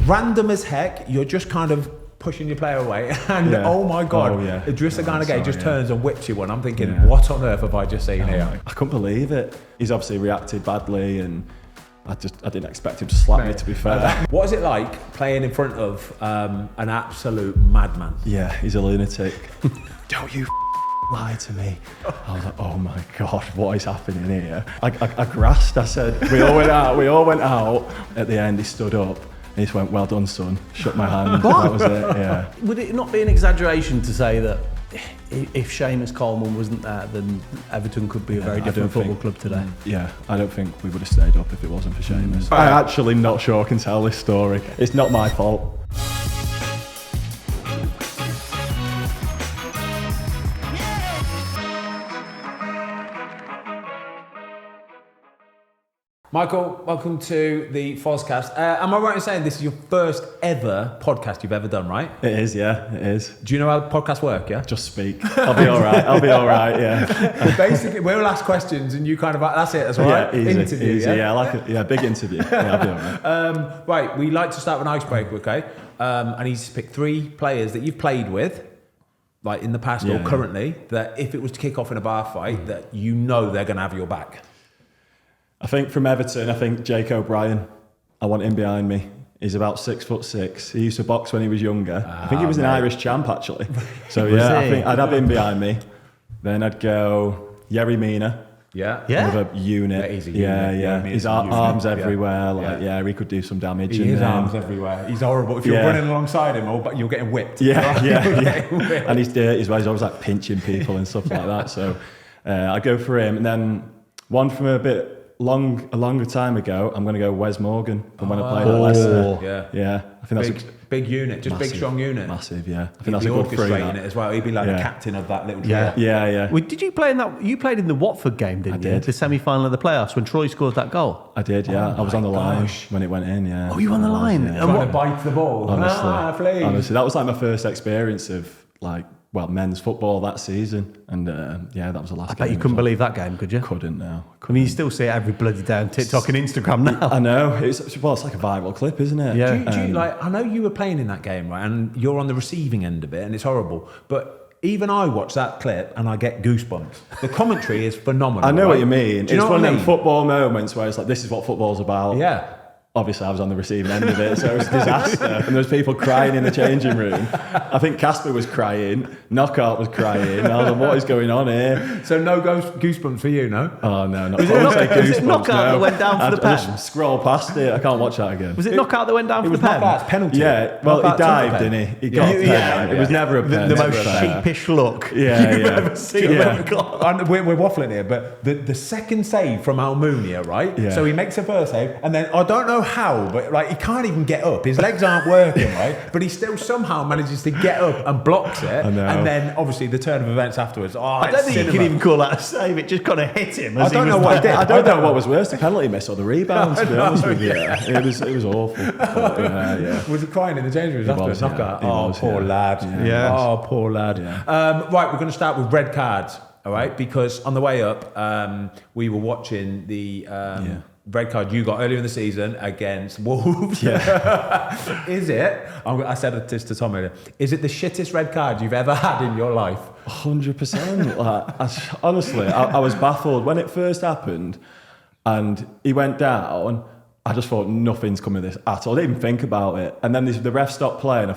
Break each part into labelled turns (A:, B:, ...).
A: random as heck. You're just kind of pushing your player away, and oh my God, Idrissa Gana Gueye just turns and whips you one. I'm thinking, what on earth have I just seen here?
B: I couldn't believe it. He's obviously reacted badly, and I didn't expect him to slap me, to be fair.
A: What is it like playing in front of an absolute madman?
B: Yeah, he's a lunatic. Don't you lie to me. I was like, oh my God, what is happening here? I grasped, I said, we all went out. At the end, he stood up. He just went, well done, son. Shook my hand. That was it, yeah.
C: Would it not be an exaggeration to say that if Seamus Coleman wasn't there, then Everton could be a very different football club today?
B: Yeah, I don't think we would have stayed up if it wasn't for Seamus. I'm actually not sure I can tell this story. It's not my fault.
A: Michael, welcome to the Fozcast. Am I right in saying this is your first ever podcast you've ever done, right?
B: It is, yeah, it is.
A: Do you know how podcasts work, yeah?
B: Just speak. I'll be all right, yeah.
A: Basically, we'll ask questions and you kind of, that's it, that's right?
B: Yeah, easy,
A: interview,
B: easy, yeah, I like it. Yeah, big interview. Yeah, I'll be all right.
A: Right, we like to start with an icebreaker, okay? And he's picked 3 players that you've played with, like in the past or currently, that if it was to kick off in a bar fight, that you know they're going to have your back.
B: I think from Everton, I think Jake O'Brien. I want him behind me. He's about 6'6". He used to box when he was younger. I think he was an Irish champ actually. So yeah, I think I'd have him behind me. Then I'd go Yerry Mina.
A: Yeah.
B: Another unit.
A: Yeah, he's a unit.
B: Yeah. His arms everywhere. Like, he could do some damage.
A: His arms everywhere. He's horrible. If you're running alongside him, but you're getting whipped.
B: Yeah. And he's dirty as well. He's always like pinching people and stuff like that. So I'd go for him. And then one from a longer time ago, I'm going to go Wes Morgan from when I played at Leicester. Yeah. I think that's a
A: big unit, just
B: massive,
A: big strong unit.
B: Massive, yeah. I think
A: He'd
B: that's a good free.
A: orchestrating it as well. He'd be like the captain of that little trio.
B: Yeah.
C: Well, did you play in that? You played in the Watford game, didn't you?
B: did.
C: The semi-final of the playoffs when Troy scored that goal.
B: I did, yeah. I was on the line when it went in, yeah.
C: Oh, you were on the line?
B: Yeah.
A: Trying to bite the ball.
B: Honestly, that was like my first experience of men's football that season, and that was the last game.
C: I bet you couldn't believe that game, could you?
B: Couldn't, no.
C: I mean, you still see it every bloody day on TikTok and Instagram now.
B: I know. It's like a viral clip, isn't it?
C: Yeah.
A: Do you I know you were playing in that game, right? And you're on the receiving end of it, and it's horrible. But even I watch that clip and I get goosebumps. The commentary is phenomenal.
B: I know what you mean.
A: Do you
B: it's
A: know
B: one
A: what
B: of them football moments where it's like, this is what football's about.
A: Yeah.
B: Obviously, I was on the receiving end of it, so it was a disaster. And there was people crying in the changing room. I think Casper was crying, Knockout was crying. I was like, what is going on here?
A: So no goosebumps for you, no?
B: Oh, no, not
C: Was it Knockout that went down for the pen?
B: I just scroll past it. I can't watch that again.
C: Was it Knockout that went down for the pen?
A: It was penalty.
B: Yeah, well, he dived, didn't he? He got a pen. It was never a pen.
C: The most sheepish look you've ever seen.
A: We're waffling here, but the second save from Almunia, right?
B: Yeah.
A: So he makes a first save, and then I don't know how, but he can't even get up. His legs aren't working, right? But he still somehow manages to get up and blocks it. And then obviously the turn of events afterwards.
C: I don't think you can even call that a save. It just kind of hit him.
A: I don't know what he did.
B: I don't know what was worse, the penalty miss or the rebound, to be honest with you. It was awful. But,
A: Was he crying in the change room after a knockout? Poor lad.
C: Yeah.
A: Oh, poor lad.
B: Yeah.
A: Right, we're going to start with red cards. All right, because on the way up, we were watching the red card you got earlier in the season against Wolves.
B: Yeah.
A: Is it? I said this to Tom earlier. Is it the shittest red card you've ever had in your life?
B: 100%. Honestly, I was baffled when it first happened, and he went down. I just thought nothing's coming of this at all. I didn't even think about it, and then the ref stopped playing.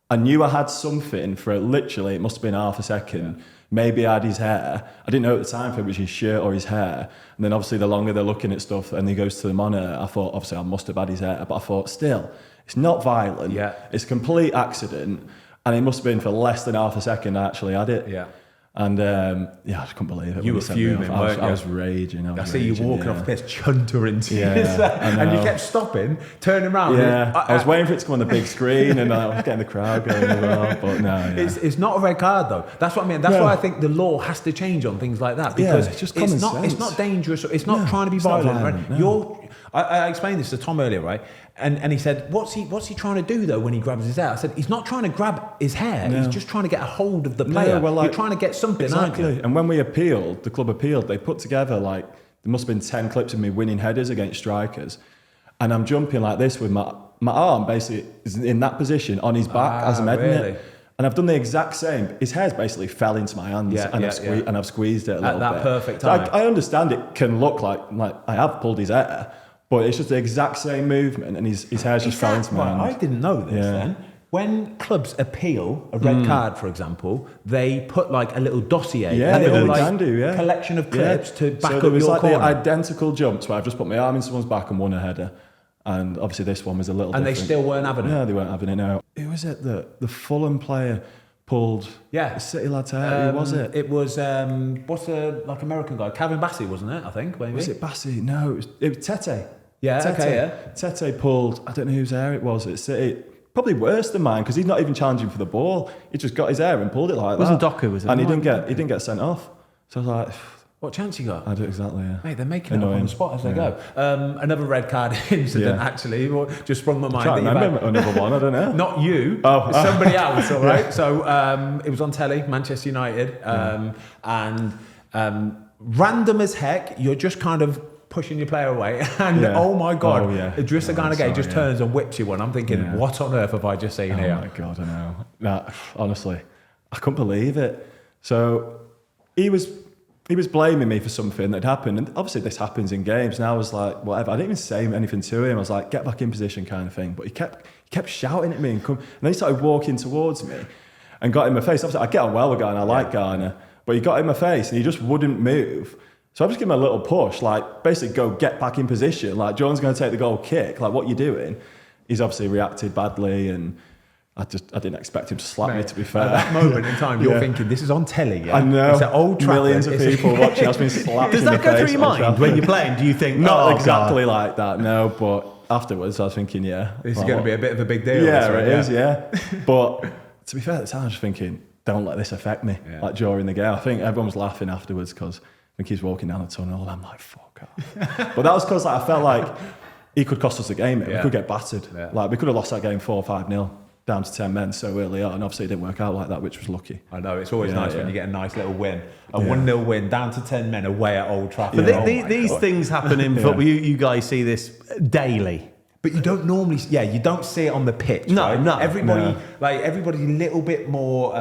B: I knew I had something for literally. It must have been half a second. Yeah. Maybe I had his hair. I didn't know at the time if it was his shirt or his hair. And then obviously the longer they're looking at stuff and he goes to the monitor, I thought obviously I must have had his hair. But I thought still, it's not violent.
A: Yeah.
B: It's a complete accident. And it must have been for less than half a second I actually had it.
A: Yeah.
B: And I just couldn't believe it.
A: You were fuming, weren't you?
B: I was raging.
A: I see you walking off the pitch, chuntering to and you kept stopping, turning around.
B: Yeah, I was waiting for it to come on the big screen, and I was getting the crowd going as well. But no,
A: it's not a red card though. That's what I mean. That's why I think the law has to change on things like that, because
B: it's just common sense.
A: It's not dangerous. It's not trying to be violent. Right? I explained this to Tom earlier, right? And he said, what's he trying to do though when he grabs his hair? I said, he's not trying to grab his hair. No. He's just trying to get a hold of the player. You're trying to get something, aren't you?
B: And when we the club appealed, they put together there must have been 10 clips of me winning headers against strikers. and I'm jumping like this with my arm basically is in that position on his back as I'm heading it. And I've done the exact same. His hair's basically fell into my hands and I've squeezed it a little bit.
A: At that perfect time.
B: So I understand it can look like I have pulled his hair, but it's just the exact same movement and his hair's just fell into my hand.
A: I didn't know this then. When clubs appeal a red card, for example, they put like a little dossier, a little collection of clips to back up your corner. So there was like the identical jumps where I've just put my arm in someone's back and won a header. And obviously this one was a little different. And they still weren't having it?
B: No, they weren't having it, no. Who was it that the Fulham player pulled the City lad's hair? Who was it?
A: It was, what's the American guy? Calvin Bassey, wasn't it, I think? Maybe.
B: Was it Bassey? No, it was Tete.
A: Yeah,
B: Tete.
A: okay, yeah.
B: Tete pulled, I don't know whose hair it was at City. Probably worse than mine because he's not even challenging for the ball. He just got his hair and pulled it like
C: that. Wasn't Docker, was it?
B: And he didn't get sent off. So I was like,
A: what chance you got?
B: I do exactly, yeah.
A: Mate, they're making it up on the spot as they go. Another red card incident, actually, just sprung my mind.
B: I can't remember another one, I don't know.
A: Not you, somebody else, all right? So it was on telly, Manchester United, and random as heck, you're just kind of pushing your player away, and oh my God, Idrissa Gana Gueye just turns and whips you one. I'm thinking, what on earth have I just seen here?
B: Oh my God, I know. No, honestly, I couldn't believe it. So he was blaming me for something that had happened, and obviously this happens in games. And I was like, whatever. I didn't even say anything to him. I was like, get back in position, kind of thing. But he kept shouting at me and then he started walking towards me and got in my face. Obviously, I get on well with Garner. I like Garner, but he got in my face and he just wouldn't move. So I just give him a little push, like basically go get back in position. Like Jordan's going to take the goal kick. Like what you doing? He's obviously reacted badly and. I didn't expect him to slap me, to be fair.
A: At that moment in time, you're thinking, this is on telly, yeah?
B: I know.
A: It's at Old Trafford.
B: Millions of people watching us being slapped in the face.
C: Does that go through your mind when you're playing? Do you think,
B: not exactly like that, no, but afterwards I was thinking, this
A: is going to be a bit of a big deal.
B: Yeah, it is, But to be fair, at the time I was thinking, don't let this affect me, like during the game. I think everyone was laughing afterwards because I think he's walking down the tunnel and I'm like, fuck off. But that was because I felt like he could cost us the game. We could get battered. Like we could have lost that game 4-5-0. Down to 10 men so early on. Obviously, it didn't work out like that, which was lucky.
A: I know, it's always nice when you get a nice little win. A 1-0 win, down to 10 men away at Old Trafford.
C: But these things happen in football. You guys see this daily.
A: But you don't normally, you don't see it on the pitch. No. Everybody's a little bit more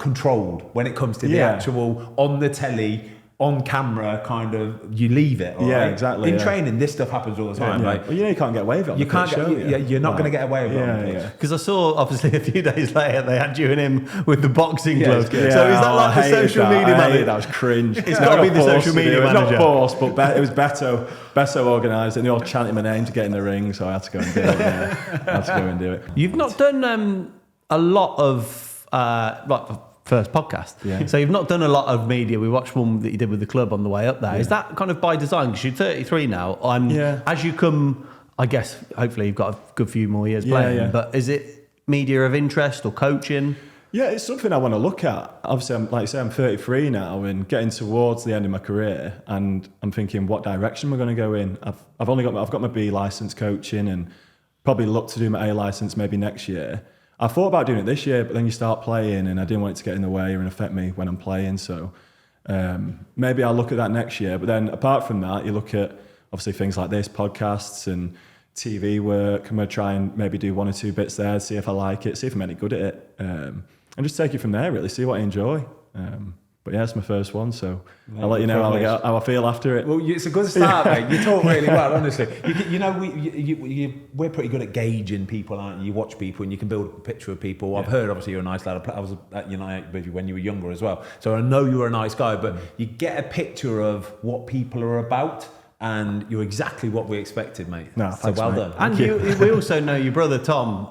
A: controlled when it comes to the actual, on the telly, on camera, kind of, you leave it. Right?
B: Exactly.
A: In training, this stuff happens all the time.
B: Well, you can't get away with it.
A: You're not going to get away with it.
C: Because I saw, obviously, a few days later, they had you and him with the boxing gloves. So is that like the social media manager?
B: That was cringe.
C: It's got to be the social media manager.
B: It's not forced, but it was better organised, and they all chanted my name to get in the ring, so I had to go and do it. I had to go and do it.
C: You've not done a lot of first podcast. So you've not done a lot of media. We watched one that you did with the club on the way up there. Is that kind of by design? Because you're 33 now. As you come, I guess, hopefully you've got a good few more years playing. But is it media of interest or coaching?
B: Yeah, it's something I want to look at. Obviously, I'm 33 now and getting towards the end of my career, and I'm thinking, what direction we're going to go in. I've got my B licence coaching, and probably look to do my A licence maybe next year. I thought about doing it this year, but then you start playing and I didn't want it to get in the way and affect me when I'm playing. So maybe I'll look at that next year. But then apart from that, you look at obviously things like this, podcasts and TV work. I'm going to try and maybe do 1 or 2 bits there, see if I like it, see if I'm any good at it. And just take it from there, really, see what I enjoy. But yeah, it's my first one, so I'll let you know how I feel after it.
A: Well, it's a good start, mate. You talk really well, honestly. We're pretty good at gauging people, aren't you? You watch people and you can build a picture of people. I've heard, obviously, you're a nice lad. I was at United with you when you were younger as well. So I know you were a nice guy, but you get a picture of what people are about. And you're exactly what we expected, mate.
B: No, thanks,
A: so well
B: mate.
A: done.
C: And we also know your brother, Tom.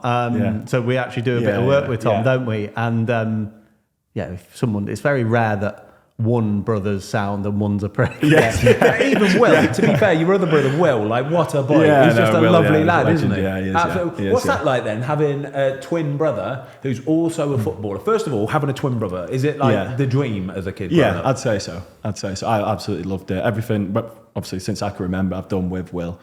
C: So we actually do a bit of work with Tom, don't we? And if it's very rare that one brother's sound and one's a prick.
B: Yes.
A: Even Will, to be fair, your other brother Will, like what a boy. He's just a lovely lad, isn't he?
B: Yeah, he is,
A: What's that like then, having a twin brother who's also a footballer? First of all, having a twin brother, is it like the dream as a kid?
B: Yeah, I'd say so. I absolutely loved it. Everything, but obviously since I can remember, I've done with Will.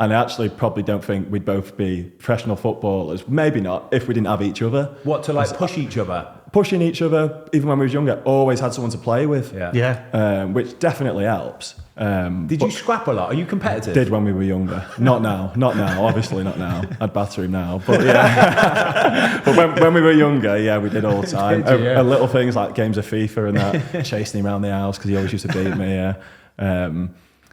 B: And I actually probably don't think we'd both be professional footballers. Maybe not, if we didn't have each other.
A: What, to like push each other?
B: Pushing each other, even when we was younger, always had someone to play with. Which definitely helps.
A: Did you scrap a lot? Are you competitive?
B: Did when we were younger. Not now, obviously not now. I'd batter him now, but yeah. But when we were younger, yeah, we did all the time. Little things like games of FIFA and that, chasing him around the house because he always used to beat me, yeah.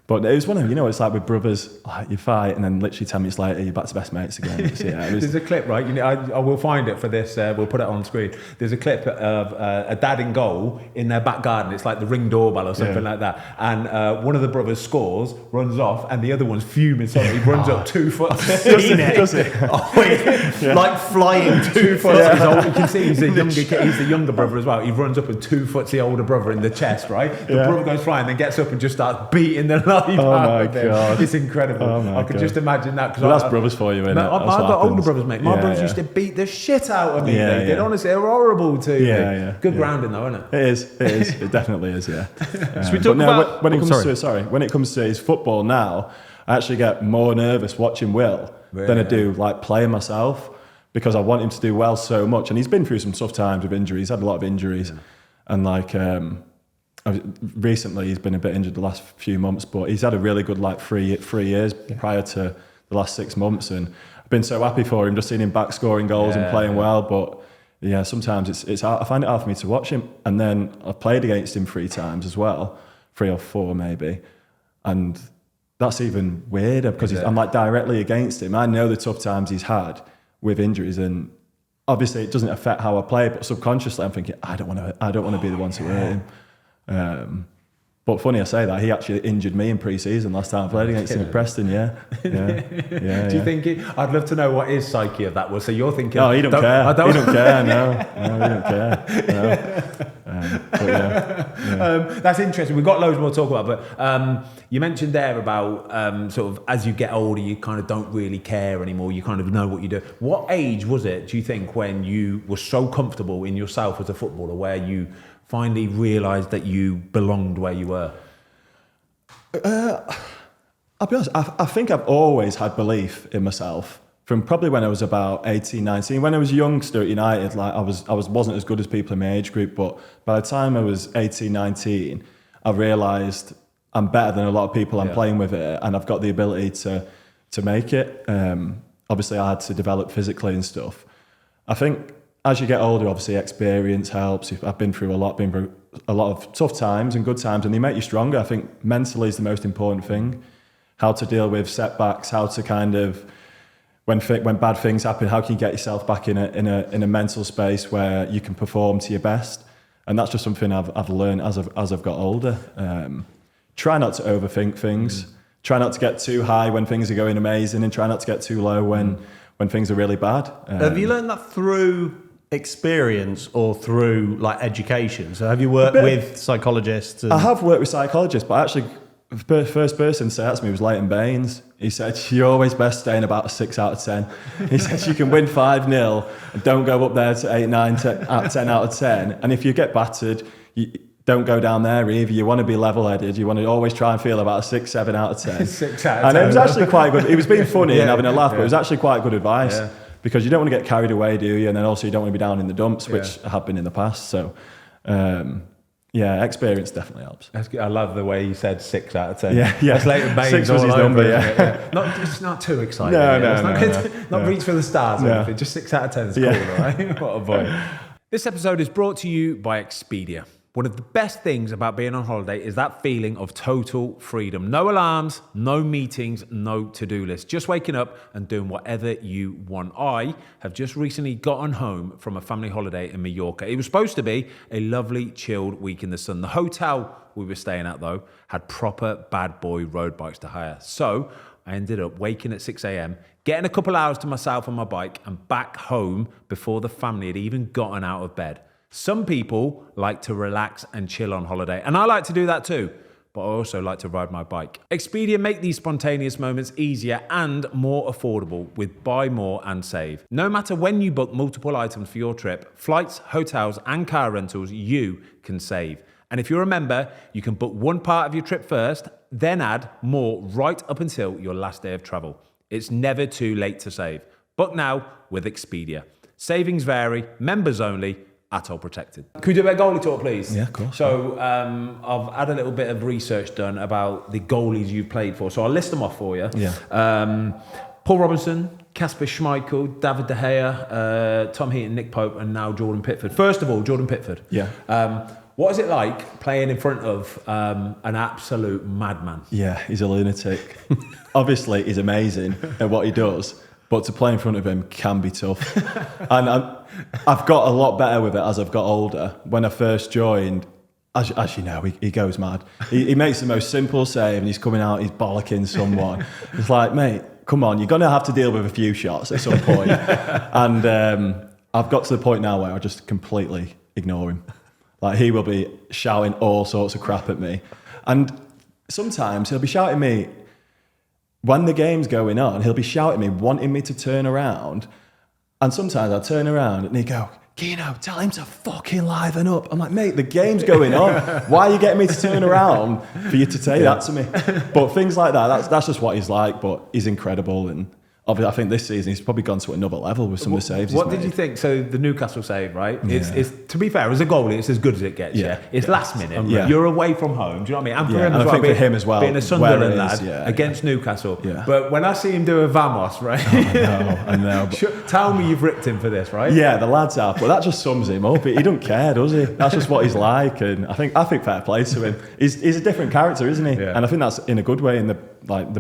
B: But it was one of them, it's like with brothers, like you fight and then literally 10 minutes later you're back to best mates again.
A: There's a clip, right? I will find it for this. We'll put it on screen. There's a clip of a dad in goal in their back garden. It's like the Ring doorbell or something like that. And one of the brothers scores, runs off, and the other one's fuming. So he runs up 2 foot.
B: Does it?
C: Like flying 2 foot.
A: Yeah. You can see he's the younger brother as well. He runs up with 2 foot the older brother in the chest, right? The brother goes flying, then gets up and just starts beating the life out of him. God. It's incredible. I could just imagine that.
B: That's brothers for you, innit?
A: I've got older brothers, mate. My brothers used to beat the shit out of me. They did. Honestly, they were horrible to me. Good grounding though, isn't it?
B: It is. It definitely is, yeah.
C: So we talk about...
B: when it comes to his football now, I actually get more nervous watching Will than I do like playing myself, because I want him to do well so much. And he's been through some tough times with injuries. He's had a lot of injuries. And like... recently he's been a bit injured the last few months, but he's had a really good like 3 years prior to the last 6 months, and I've been so happy for him, just seeing him back scoring goals and playing well. But yeah, sometimes it's hard, I find it hard for me to watch him. And then I've played against him 3 times as well, 3 or 4 maybe, and that's even weirder because I'm like directly against him. I know the tough times he's had with injuries, and obviously it doesn't affect how I play, but subconsciously I'm thinking I don't want to be the one to hurt him. But funny I say that, he actually injured me in pre-season last time I played against him at Preston. Do
A: you think I'd love to know what his psyche of that was. So you're thinking,
B: he don't care. He don't care. No, he don't care. No.
A: That's interesting. We've got loads more to talk about, but you mentioned there about sort of as you get older, you kind of don't really care anymore. You kind of know what you do. What age was it, do you think, when you were so comfortable in yourself as a footballer, where you finally realised that you belonged where you were?
B: I'll be honest, I think I've always had belief in myself from probably when I was about 18, 19. When I was a youngster at United, like I wasn't as good as people in my age group, but by the time I was 18, 19, I realised I'm better than a lot of people I'm playing with it, and I've got the ability to make it. Obviously, I had to develop physically and stuff. I think as you get older, obviously experience helps. I've been through a lot of tough times and good times, and they make you stronger. I think mentally is the most important thing. How to deal with setbacks, how to kind of, when bad things happen, how can you get yourself back in a mental space where you can perform to your best? And that's just something I've learned as I've got older. Try not to overthink things. Try not to get too high when things are going amazing, and try not to get too low when things are really bad.
C: Have you learned that through experience or through like education? So have you worked with psychologists?
B: I have worked with psychologists, but actually the first person to say that to me was Leighton Baines. He said, you're always best staying about a 6 out of 10. He said, you can win 5-0 and don't go up there to 8, 9, 10 out of 10. And if you get battered, you don't go down there either. You want to be level-headed. You want to always try and feel about a 6, 7 out of 10.
A: 6 out of 10.
B: And it was actually quite good. He was being funny and having a laugh, but it was actually quite good advice. Yeah. Because you don't want to get carried away, do you? And then also you don't want to be down in the dumps, which I have been in the past. So, experience definitely helps.
A: I love the way you said 6 out of 10.
B: Yeah.
A: That's Leighton Baines
B: 6 was his number,
A: It's not too exciting.
B: No.
A: Not reach for the stars or anything. Just 6 out of 10 is cool, right? What a boy. This episode is brought to you by Expedia. One of the best things about being on holiday is that feeling of total freedom. No alarms, no meetings, no to-do list. Just waking up and doing whatever you want. I have just recently gotten home from a family holiday in Mallorca. It was supposed to be a lovely, chilled week in the sun. The hotel we were staying at, though, had proper bad boy road bikes to hire. So I ended up waking at 6 a.m., getting a couple hours to myself on my bike and back home before the family had even gotten out of bed. Some people like to relax and chill on holiday, and I like to do that too, but I also like to ride my bike. Expedia make these spontaneous moments easier and more affordable with buy more and save. No matter when you book multiple items for your trip, flights, hotels, and car rentals, you can save. And if you're a member, you can book one part of your trip first then add more right up until your last day of travel. It's never too late to save. Book now with Expedia. Savings vary, members only, at all protected. Can we do a bit of goalie talk, please?
B: Yeah, of course.
A: So I've had a little bit of research done about the goalies you've played for. So I'll list them off for you.
B: Yeah.
A: Paul Robinson, Kasper Schmeichel, David De Gea, Tom Heaton, Nick Pope, and now Jordan Pickford. First of all, Jordan Pickford.
B: Yeah.
A: What is it like playing in front of an absolute madman?
B: Yeah, he's a lunatic. Obviously, he's amazing at what he does, but to play in front of him can be tough. And I've got a lot better with it as I've got older. When I first joined, as you know, he goes mad. He makes the most simple save and he's coming out, he's bollocking someone. It's like, mate, come on, you're going to have to deal with a few shots at some point. And I've got to the point now where I just completely ignore him. Like, he will be shouting all sorts of crap at me. And sometimes he'll be shouting me, when the game's going on, he'll be shouting me, wanting me to turn around. And sometimes I'll turn around and he'd go, Keno, tell him to fucking liven up. I'm like, mate, the game's going on. Why are you getting me to turn around for you to say that to me? But things like that, that's just what he's like. But he's incredible. And obviously, I think this season he's probably gone to another level with some of the saves
A: What
B: he's
A: did
B: made.
A: you think? So the Newcastle save, right? It's to be fair, as a goalie, it's as good as it gets. Yeah, it's last minute.
B: Yeah.
A: You're away from home. Do you know what I mean? And for him
B: and
A: as
B: I
A: well,
B: think for him as well,
A: being a Sunderland lad
B: yeah,
A: against Newcastle.
B: Yeah.
A: But when I see him do a Vamos, right?
B: I know.
A: Tell me you've ripped him for this, right?
B: Yeah, the lads have, but that just sums him up. He doesn't care, does he? That's just what he's like, and I think fair play to him. He's a different character, isn't he? Yeah. And I think that's in a good way, in the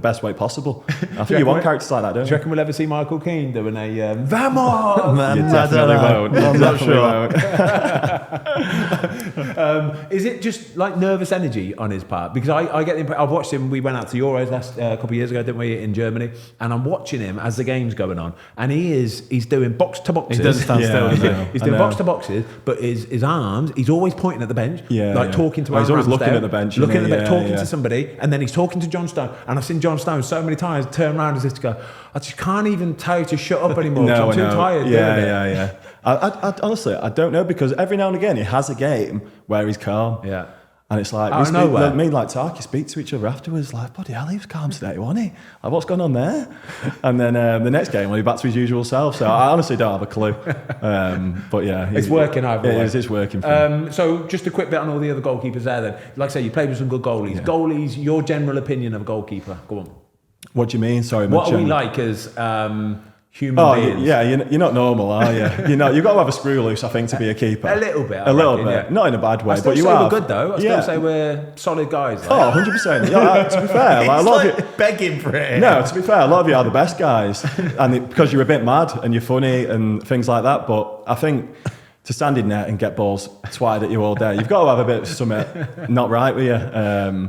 B: best way possible. I think you want characters like that, don't you?
A: Do you reckon we'll ever see Michael Keane doing a Vamos?
B: You definitely won't.
C: I'm not sure.
A: Is it just like nervous energy on his part? Because I get the impression, I've watched him. We went out to Euros last couple of years ago, didn't we, in Germany? And I'm watching him as the game's going on, and he's doing box to boxes.
C: He doesn't stand still.
A: He's doing box to boxes, but his arms, he's always pointing at the bench, talking to.
B: He's always looking at the bench,
A: talking to somebody, and then he's talking to John Stone. And I've seen John Stone so many times turn around as if to go, I just can't even tell you to shut up anymore. I'm too tired.
B: Yeah. I honestly, I don't know, because every now and again he has a game where he's calm.
A: Yeah.
B: And it's like, me and like Tarky speak to each other afterwards, like, bloody hell, he was calm today, wasn't he? Like, what's going on there? And then the next game, he's back to his usual self. So I honestly don't have a clue. But yeah.
A: It's working either way.
B: It's working for him.
A: So just a quick bit on all the other goalkeepers there then. Like I say, you played with some good goalies. Yeah. Goalies, your general opinion of a goalkeeper. Go on.
B: What do you mean? Sorry,
A: what are we like as human beings?
B: Yeah, you're not normal, are you? You've got to have a screw loose, I think, to be a keeper.
A: A little bit.
B: A little bit. Yeah. Not in a bad way, but you
A: are.
B: We're
A: good though. I still say we're solid guys. Like.
B: Oh, 100%. Yeah, to be fair, like, a lot of you
C: begging for it.
B: No, to be fair, a lot of you are the best guys, and because you're a bit mad and you're funny and things like that. But I think to stand in net and get balls twatted at you all day, you've got to have a bit of something not right with you.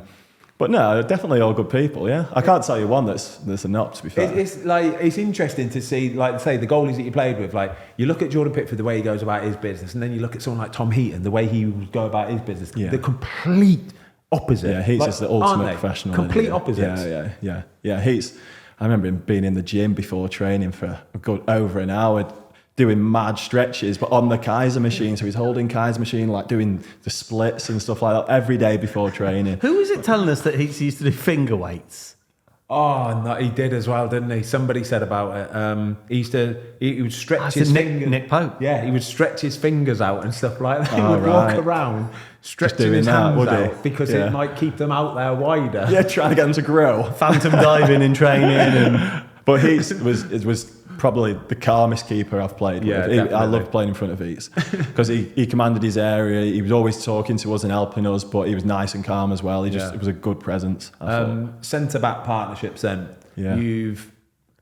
B: But no, definitely all good people, yeah. I can't tell you one that's a not, to be fair.
A: It's interesting to see, like, say, the goalies that you played with. Like, you look at Jordan Pickford, the way he goes about his business, and then you look at someone like Tom Heaton, the way he would go about his business. Yeah. The complete opposite.
B: Yeah, Heaton's just the ultimate professional.
A: Complete opposites.
B: Yeah. I remember him being in the gym before training for a good over an hour, doing mad stretches, but on the Kaiser machine. So he's holding Kaiser machine, like doing the splits and stuff like that every day before training.
C: Who was it telling us that he used to do finger weights?
A: Oh, no, he did as well, didn't he? Somebody said about it. He would stretch his fingers.
C: Nick Pope.
A: Yeah, he would stretch his fingers out and stuff like that. He would walk around stretching his hands out because it might keep them out there wider.
B: Yeah, trying to get them to grow.
C: Phantom diving in training.
B: But he was probably the calmest keeper I've played with. I loved playing in front of Heats because he commanded his area. He was always talking to us and helping us, but he was nice and calm as well. It was a good presence.
A: Centre-back partnerships then. Yeah. You've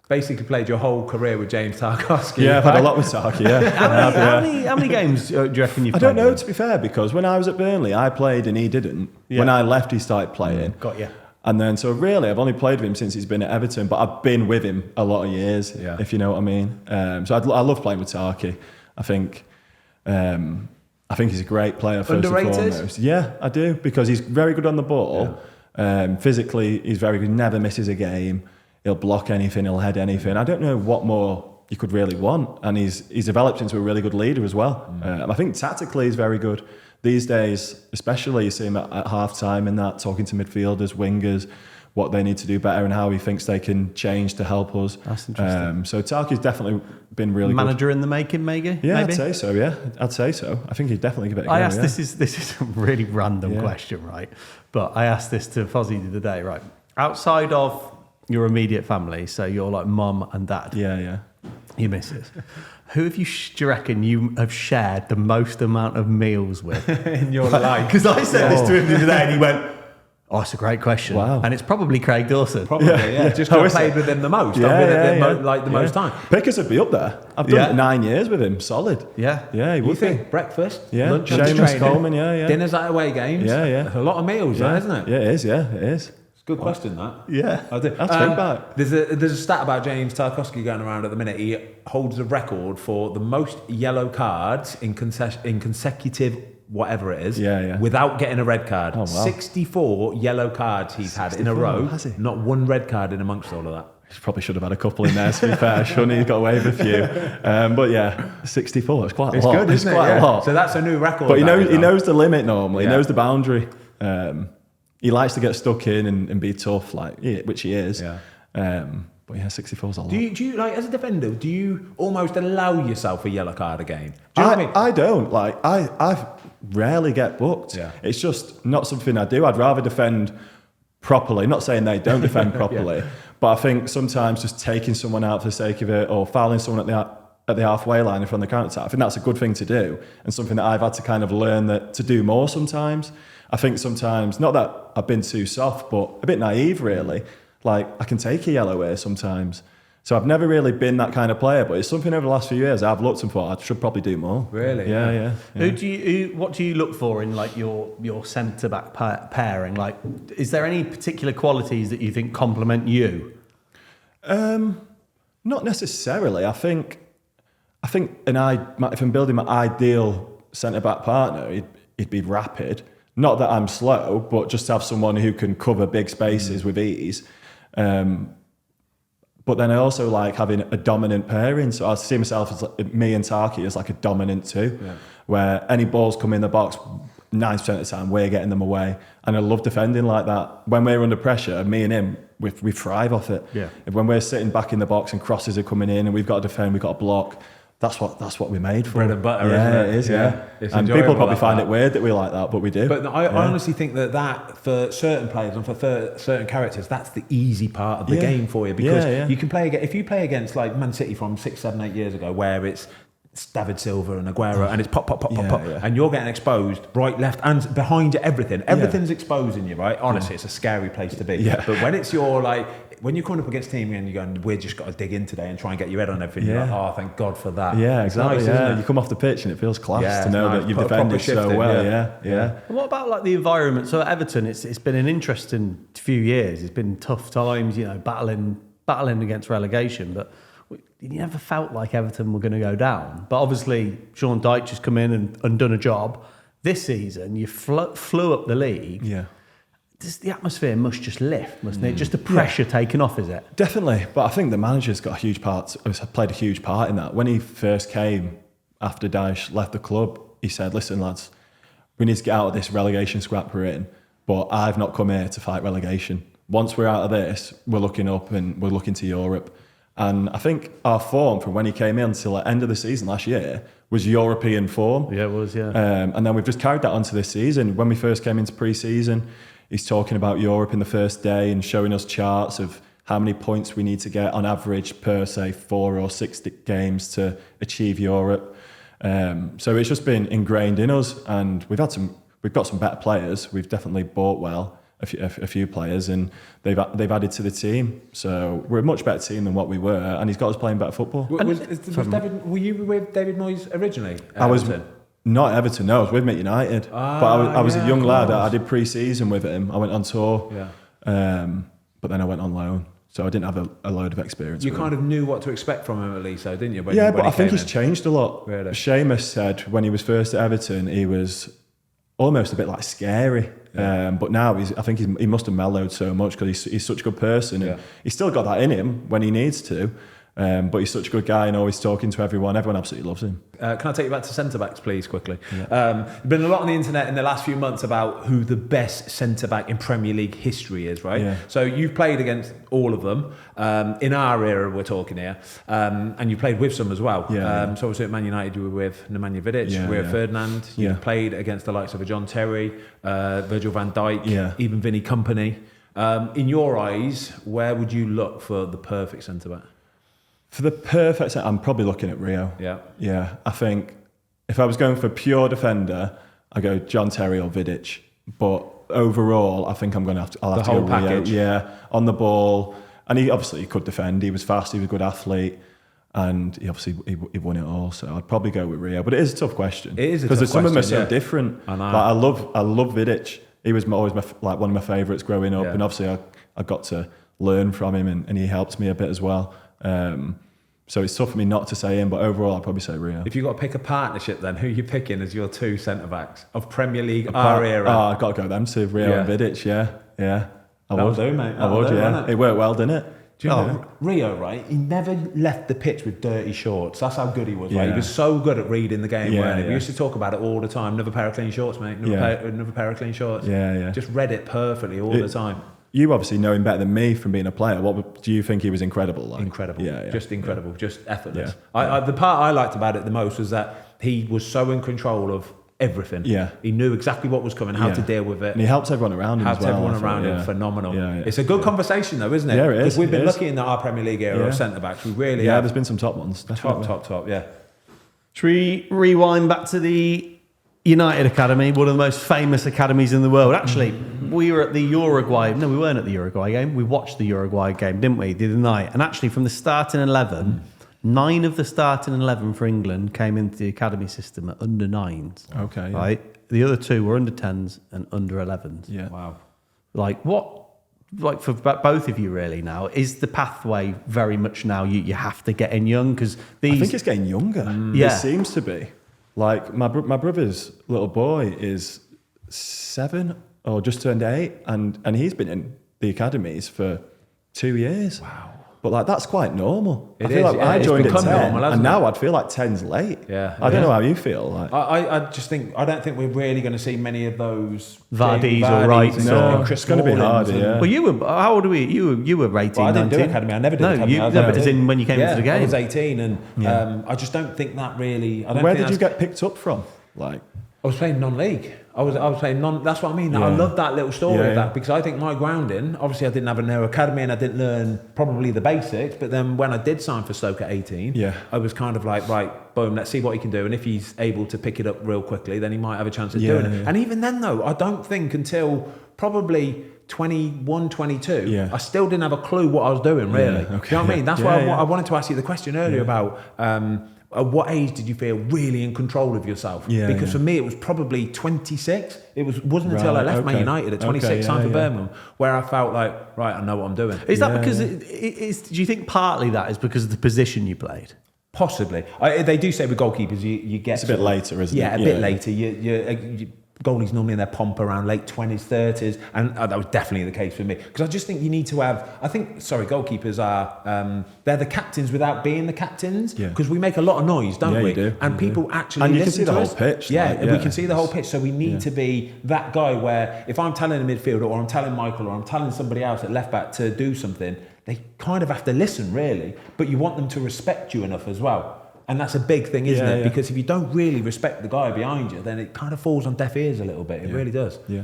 A: basically played your whole career with James Tarkowski.
B: Yeah, I've had a lot with Tarky,
C: How many games do you reckon you've played?
B: I don't know, to be fair, because when I was at Burnley, I played and he didn't. Yeah. When I left, he started playing.
C: Got you.
B: And then, so really, I've only played with him since he's been at Everton, but I've been with him a lot of years, if you know what I mean. So I love playing with Tarky. I think he's a great player, first
A: Underrated?
B: and foremost. Yeah, I do, because he's very good on the ball. Yeah. Physically, he's very good, never misses a game. He'll block anything, he'll head anything. I don't know what more you could really want. And he's developed into a really good leader as well. I think tactically he's very good. these days, especially, you see him at half time and that, talking to midfielders, wingers, what they need to do better and how he thinks they can change to help us.
C: That's interesting.
B: So Tarky's definitely been really
C: Manager
B: good.
C: in the making, maybe?
B: Yeah, I'd say so. Yeah, I'd say so. I think he'd definitely give it a go.
C: I asked this is a really random question, right? But I asked this to Fozzie the other day, right? Outside of your immediate family, so you're like mum and dad.
B: Yeah.
C: Your missus. Who have do you reckon you have shared the most amount of meals with
A: in your life?
C: Because I said this to him the other day, and he went, "Oh, it's a great question."
B: Wow.
C: And it's probably Craig Dawson.
A: Probably, yeah. Just 'cause I played with him the most. I've been with him the most time.
B: Pickers would be up there. I've done 9 years with him, solid.
C: Yeah.
B: Yeah, he
A: You
B: would be.
A: think breakfast,
B: Yeah,
A: lunch,
B: Seamus
A: training,
B: Coleman, yeah.
A: dinners at away games.
B: Yeah.
A: That's a lot of meals, that, isn't it?
B: Yeah, it is, it is.
A: It's a good question, that.
C: Yeah.
A: I do.
B: That's feedback.
A: There's a stat about James Tarkowski going around at the minute. He holds the record for the most yellow cards in consecutive whatever it is, without getting a red card.
B: Oh, wow.
A: 64 yellow cards he's had in a row.
B: Has he?
A: Not one red card in amongst all of that.
B: He probably should have had a couple in there, to be fair. Shouldn't he? He's got away with a few. But yeah, 64, it's quite a lot.
A: It's good, isn't it?
B: Quite a lot.
A: So that's a new record.
B: But he knows the limit normally.
A: Yeah.
B: He knows the boundary. He likes to get stuck in and be tough, which he is.
A: Yeah.
B: But yeah, 64 is a lot.
A: Do you like, as a defender, do you almost allow yourself a yellow card a game? Do you know what I mean?
B: I don't. I rarely get booked.
A: Yeah.
B: It's just not something I do. I'd rather defend properly. Not saying they don't defend properly, but I think sometimes just taking someone out for the sake of it or fouling someone at the halfway line in front of the counter attack, I think that's a good thing to do and something that I've had to kind of learn to do more sometimes. I think sometimes, not that I've been too soft, but a bit naive really. Like, I can take a yellow here sometimes. So I've never really been that kind of player, but it's something over the last few years I've looked and thought I should probably do more.
A: Really?
B: Yeah.
C: What do you look for in like your centre back pairing? Like, is there any particular qualities that you think complement you?
B: Not necessarily. I think if I'm building my ideal centre back partner, he'd be rapid. Not that I'm slow, but just to have someone who can cover big spaces with ease. But then I also like having a dominant pairing. So I see myself as me and Tarky as like a dominant two, where any balls come in the box, 90% of the time we're getting them away. And I love defending like that. When we're under pressure, me and him, we thrive off it.
C: Yeah.
B: When we're sitting back in the box and crosses are coming in and we've got to defend, we've got to block. That's what we're made for.
A: Bread and butter,
B: yeah,
A: isn't it?
B: It is, yeah.
A: It's
B: and
A: enjoyable,
B: people probably
A: that
B: find
A: part.
B: it weird that we like that, but we do.
A: But I honestly think that for certain players and for certain characters, that's the easy part of the game for you, because you can play if you play against like Man City from 6, 7, 8 years ago, where it's David Silva and Aguero and it's pop, and you're getting exposed right, left, and behind you, everything's exposing you, right? Honestly, it's a scary place to be.
B: Yeah.
A: But when it's when you're coming up against a team and you're going, we're just got to dig in today and try and get your head on everything. You're like, oh, thank God for that.
B: Yeah,
A: It's
B: exactly.
A: nice,
B: yeah,
A: isn't it?
B: you come off the pitch and it feels class
A: Yeah,
B: to know
A: it's nice.
B: that you've
A: Put a proper
B: defended
A: shift
B: so
A: in,
B: well.
A: yeah.
B: Yeah.
C: And what about like the environment? So at Everton, it's been an interesting few years. It's been tough times, battling against relegation, but you never felt like Everton were going to go down. But obviously, Sean Dyche has come in and done a job. This season, you flew up the league.
B: Yeah.
C: The atmosphere must just lift, mustn't it? Just the pressure taken off, is it?
B: Definitely, but I think the manager's got played a huge part in that. When he first came after Dyche left the club, he said, "Listen, lads, we need to get out of this relegation scrap we're in, but I've not come here to fight relegation. Once we're out of this, we're looking up and we're looking to Europe." And I think our form from when he came in until the end of the season last year was European form.
C: Yeah, it was, yeah.
B: And then we've just carried that onto this season. When we first came into pre-season, he's talking about Europe in the first day and showing us charts of how many points we need to get on average per, say, 4 or 6 games to achieve Europe. So it's just been ingrained in us, and we've got some better players. We've definitely bought well a few players, and they've added to the team. So we're a much better team than what we were, and he's got us playing better football.
A: Were you with David Moyes originally?
B: I was not at Everton. No, I was with him at United. But I was a young lad. I did pre-season with him. I went on tour.
A: Yeah.
B: But then I went on loan. So I didn't have a load of experience.
A: You kind of knew what to expect from him at least, though, didn't you?
B: But I think he's changed a lot.
A: Really?
B: Seamus said when he was first at Everton, he was almost a bit like scary. Yeah. But now I think he must have mellowed so much because he's such a good person. And he's still got that in him when he needs to. But he's such a good guy and always talking to everyone. Everyone absolutely loves him.
A: Can I take you back to centre-backs, please, quickly? There's been a lot on the internet in the last few months about who the best centre-back in Premier League history is, right?
B: Yeah.
A: So you've played against all of them. In our era, we're talking here. And you played with some as well.
B: Yeah.
A: So obviously at Man United, you were with Nemanja Vidic,
B: Yeah,
A: Rio
B: yeah.
A: Ferdinand. You played against the likes of a John Terry, Virgil van Dijk, even Vinny Kompany. In your eyes, where would you look for the perfect centre-back?
B: For the perfect, I'm probably looking at Rio.
A: Yeah.
B: Yeah, I think if I was going for pure defender, I go John Terry or Vidic. But overall, I think I'm going to have to. I'll have
A: The
B: to
A: whole
B: go Rio.
A: package.
B: Yeah, on the ball, and he obviously could defend. He was fast. He was a good athlete, and he obviously he won it all. So I'd probably go with Rio. But it is a tough question.
A: It is a
B: because
A: tough
B: some of them are
A: question,
B: so
A: yeah.
B: different.
A: I know.
B: Like I love Vidic. He was always one of my favourites growing up,
A: Yeah.
B: and obviously I got to learn from him, and he helped me a bit as well. So it's tough for me not to say him, but overall I'd probably say Rio.
A: If you've got to pick a partnership, then who are you picking as your two centre-backs of Premier League, our era?
B: Oh, I've got to go them two, Rio and Vidic, yeah.
A: That'll do, mate.
B: I
A: That'll
B: would,
A: do,
B: yeah.
A: won't it?
B: It worked well, didn't it?
A: Do you know, Rio, right? He never left the pitch with dirty shorts. That's how good he was, right?
B: Yeah.
A: He was so good at reading the game,
B: Yeah,
A: weren't he?
B: yeah.
A: We used to talk about it all the time. Another pair of clean shorts, mate. Another pair of clean shorts.
B: Yeah.
A: Just read it perfectly all the time.
B: You obviously know him better than me from being a player. Do you think he was incredible? Like?
A: Incredible.
B: Yeah.
A: Just incredible. Just effortless.
B: Yeah.
A: The part I liked about it the most was that he was so in control of everything.
B: Yeah.
A: He knew exactly what was coming, how to deal with it.
B: And he helps everyone around him as well.
A: Everyone around him, phenomenal.
B: Yeah.
A: It's a good conversation though, isn't it?
B: Yeah, it is.
A: Because we've been
B: It is.
A: lucky in our Premier League era of centre-backs. We really
B: Yeah,
A: have.
B: there's been some top ones. Definitely.
A: Top, yeah.
C: Should we rewind back to the United Academy, one of the most famous academies in the world? Actually, we were at the Uruguay. No, we weren't at the Uruguay game. We watched the Uruguay game, didn't we, the other night? And actually, from the starting 11, 9 of the starting 11 for England came into the academy system at under 9s.
B: Okay. Yeah.
C: Right? The other 2 were under 10s and under 11s.
B: Yeah.
A: Wow.
C: Like, what, like for both of you really now, is the pathway very much now you have to get in young? Because these.
B: I think it's getting younger.
C: Yeah.
B: It seems to be. Like, my brother's little boy is 7 or just turned 8, and he's been in the academies for 2 years.
A: Wow.
B: But like that's quite normal.
A: It
B: I feel
A: is,
B: like
A: yeah.
B: I
A: It's
B: joined at
A: become
B: 10,
A: normal, hasn't
B: and now
A: it?
B: I'd feel like 10's late.
A: Yeah.
B: I don't know how you feel. Like
A: I just think I don't think we're really going to see many of those
C: Vardys
A: Vardys
C: or Wrights
A: and
B: or-
A: Chris
B: it's gonna be
A: Smallings
B: harder,
A: and-
B: yeah.
C: Well, you were. How old were you? You were 18.
A: Well, I didn't do
C: 19.
A: academy. I never did
C: No,
A: academy.
C: you,
A: I was
C: no, but
A: 18.
C: as in when you came into the game.
A: I was 18, and I just don't think that really. I don't
B: where
A: think
B: did you
A: that's-
B: get picked up from? Like
A: I was playing non-league. I was playing non. That's what I mean. I
B: Yeah.
A: love that little story
B: Yeah,
A: of
B: yeah.
A: that because I think my grounding. Obviously, I didn't have a no academy and I didn't learn probably the basics. But then when I did sign for Stoke at 18,
B: Yeah.
A: I was kind of like, right, boom, let's see what he can do. And if he's able to pick it up real quickly, then he might have a chance of
B: Yeah,
A: doing it.
B: yeah.
A: And even then, though, I don't think until probably 21, 22,
B: Yeah.
A: I still didn't have a clue what I was doing. Really,
B: Yeah,
A: do
B: okay,
A: you know what I mean?
B: yeah.
A: That's
B: Yeah,
A: why
B: yeah.
A: I wanted to ask you the question earlier about. At what age did you feel really in control of yourself?
B: Yeah,
A: Because
B: yeah.
A: for me, it was probably 26. It wasn't until I
B: Right,
A: left Man
B: okay.
A: United at 26,
B: Okay,
A: signed for
B: yeah.
A: Birmingham, where I felt like, right, I know what I'm doing.
C: Is that
B: Yeah,
C: because
B: yeah.
C: do you think partly that is because of the position you played?
A: Possibly. They do say with goalkeepers, you get...
B: It's a bit later, isn't it?
A: Yeah, a bit later. You goalies normally in their pomp around late 20s, 30s, and that was definitely the case for me. Because I just think you need to have... goalkeepers are... they're the captains without being the captains.
B: Yeah.
A: Because we make a lot of noise, don't
B: Yeah,
A: we?
B: you do.
A: And
B: You
A: people
B: do.
A: actually
B: And you can
A: listen
B: see the
A: to
B: whole
A: us.
B: pitch,
A: Yeah,
B: like,
A: we
B: yeah.
A: can see the whole pitch. So we need to be that guy where if I'm telling a midfielder or I'm telling Michael or I'm telling somebody else at left back to do something, they kind of have to listen, really. But you want them to respect you enough as well. And that's a big thing, isn't
B: Yeah,
A: it?
B: yeah.
A: Because if you don't really respect the guy behind you, then it kind of falls on deaf ears a little bit. It really does.
B: Yeah.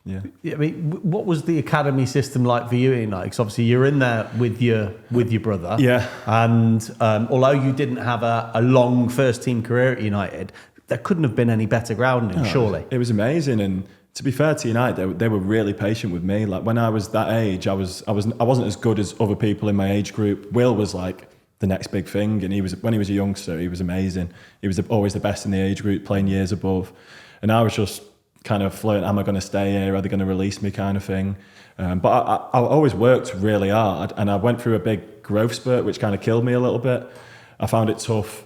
B: Yeah.
C: I mean, what was the academy system like for you, Ian? Because obviously you're in there with your brother.
B: Yeah.
C: And although you didn't have a long first team career at United, there couldn't have been any better grounding, surely.
B: It was amazing, and to be fair to United, they were really patient with me. Like when I was that age, I wasn't as good as other people in my age group. Will was like the next big thing, and when he was a youngster, he was amazing. He was always the best in the age group, playing years above, and I was just kind of flirting, am I going to stay here? Are they going to release me, kind of thing? But I always worked really hard, and I went through a big growth spurt, which kind of killed me a little bit. I found it tough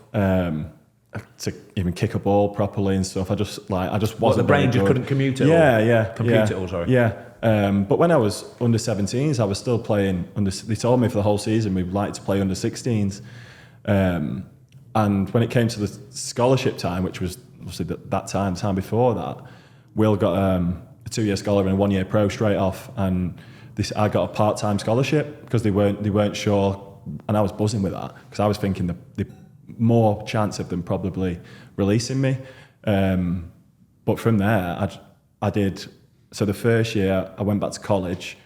B: to even kick a ball properly and stuff. I just wasn't.
A: The brain
B: very
A: just
B: good.
A: couldn't commute it.
B: Yeah.
A: Compute it all. Sorry.
B: Yeah. But when I was under 17s, I was still playing they told me for the whole season we'd like to play under 16s. And when it came to the scholarship time, which was obviously that time before that, Will got a 2-year scholar and a 1-year pro straight off, and I got a part-time scholarship because they weren't sure, and I was buzzing with that because I was thinking the more chance of them probably releasing me. But from there, I did. So the first year I went back to college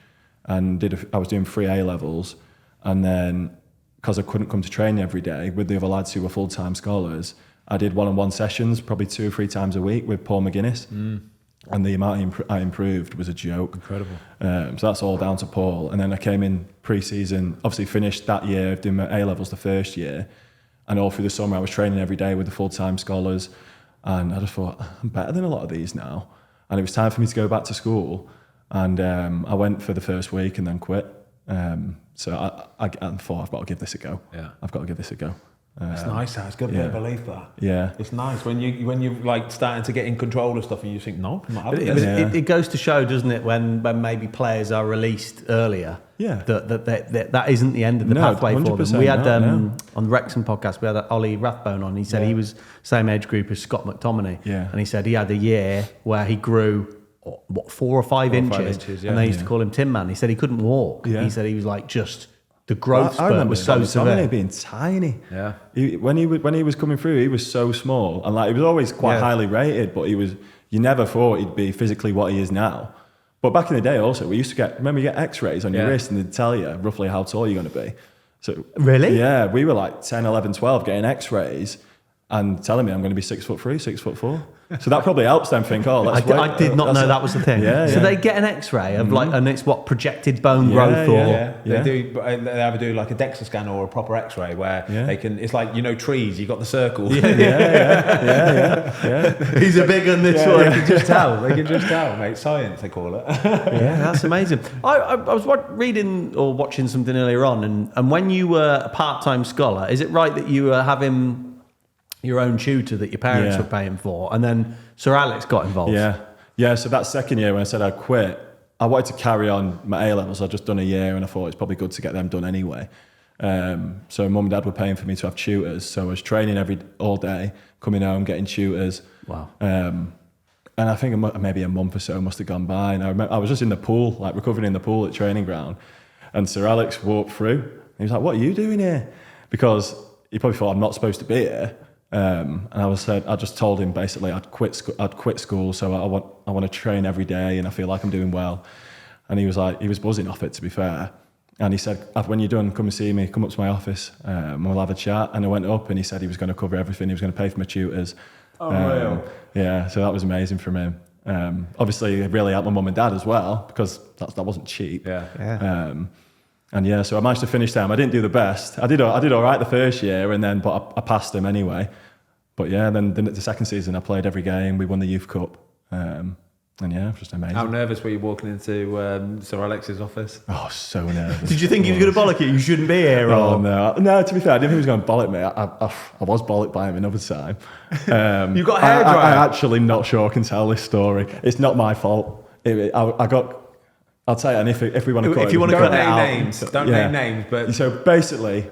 B: and I was doing 3 A-levels, and then because I couldn't come to training every day with the other lads who were full-time scholars, I did one-on-one sessions probably 2 or 3 times a week with Paul McGuinness. And the amount I improved was a joke.
A: Incredible.
B: So that's all down to Paul. And then I came in pre-season, obviously finished that year doing my A-levels the first year, and all through the summer I was training every day with the full-time scholars, and I just thought, I'm better than a lot of these now. And it was time for me to go back to school, and I went for the first week and then quit. So I thought, I've got to give this a go.
A: Yeah.
B: I've got to give this a go.
A: It's nice. It's got a bit of belief that.
B: Yeah,
A: it's nice when you're like starting to get in control of stuff and you think, no, I'm not having this.
C: It goes to show, doesn't it, when maybe players are released earlier, that isn't the end of the pathway for them. We had on the Wrexham podcast, we had Ollie Rathbone on. He said he was same age group as Scott McTominay, and he said he had a year where he grew 4 or 5 inches, and they used to call him Tin Man. He said he couldn't walk. He said he was like just. The growth spurt was so severe.
B: Being tiny.
A: Yeah.
B: When he was coming through, he was so small, and like he was always quite highly rated. But you never thought he'd be physically what he is now. But back in the day, also we used to get X-rays on your wrist, and they'd tell you roughly how tall you're going to be. So
C: really,
B: yeah, we were like 10, 11, 12 getting X-rays and telling me I'm going to be 6'3", 6'4". So that probably helps them think,
C: I did not know that was the thing. So they get an X-ray of like, and it's what, projected bone growth
A: They do. They either do like a DEXA scan or a proper X-ray where they can. It's like trees. You got the circle.
B: Yeah.
C: He's a big on this one.
A: They can just tell. They can just tell, mate. Science, they call it.
C: Yeah, that's amazing. I was reading or watching something earlier on, and when you were a part-time scholar, is it right that you were having your own tutor that your parents were paying for, and then Sir Alex got involved?
B: Yeah. So that second year when I said I'd quit, I wanted to carry on my A-levels. I'd just done a year, and I thought it's probably good to get them done anyway. So mum and dad were paying for me to have tutors, so I was training all day, coming home, getting tutors.
C: Wow.
B: And I think maybe a month or so must have gone by, and I was just in the pool, like recovering in the pool at training ground, and Sir Alex walked through, and he was like, "What are you doing here?" Because he probably thought I'm not supposed to be here. And I just told him basically I'd quit school, so I want to train every day, and I feel like I'm doing well. And he was buzzing off it, to be fair. And he said, when you're done, come and see me, come up to my office, and we'll have a chat. And I went up, and he said he was going to cover everything. He was going to pay for my tutors.
A: Real?
B: Yeah, so that was amazing from him. Obviously, it really helped my mum and dad as well, because that wasn't cheap. So I managed to finish them. I didn't do the best. I did all right the first year, but I passed them anyway. But yeah, then the second season I played every game. We won the Youth Cup, and yeah, just amazing.
A: How nervous were you walking into Sir Alex's office?
B: Oh, so nervous.
C: Did you think he was going to bollock it? You shouldn't be here.
B: Oh no. To be fair, I didn't think he was going to bollock me. I was bollocked by him another time.
C: You got a hairdryer.
B: I actually not sure I can tell this story. It's not my fault. I'll tell you, and if we want to cut
A: if you want to cut
B: names,
A: don't name names. But
B: so basically,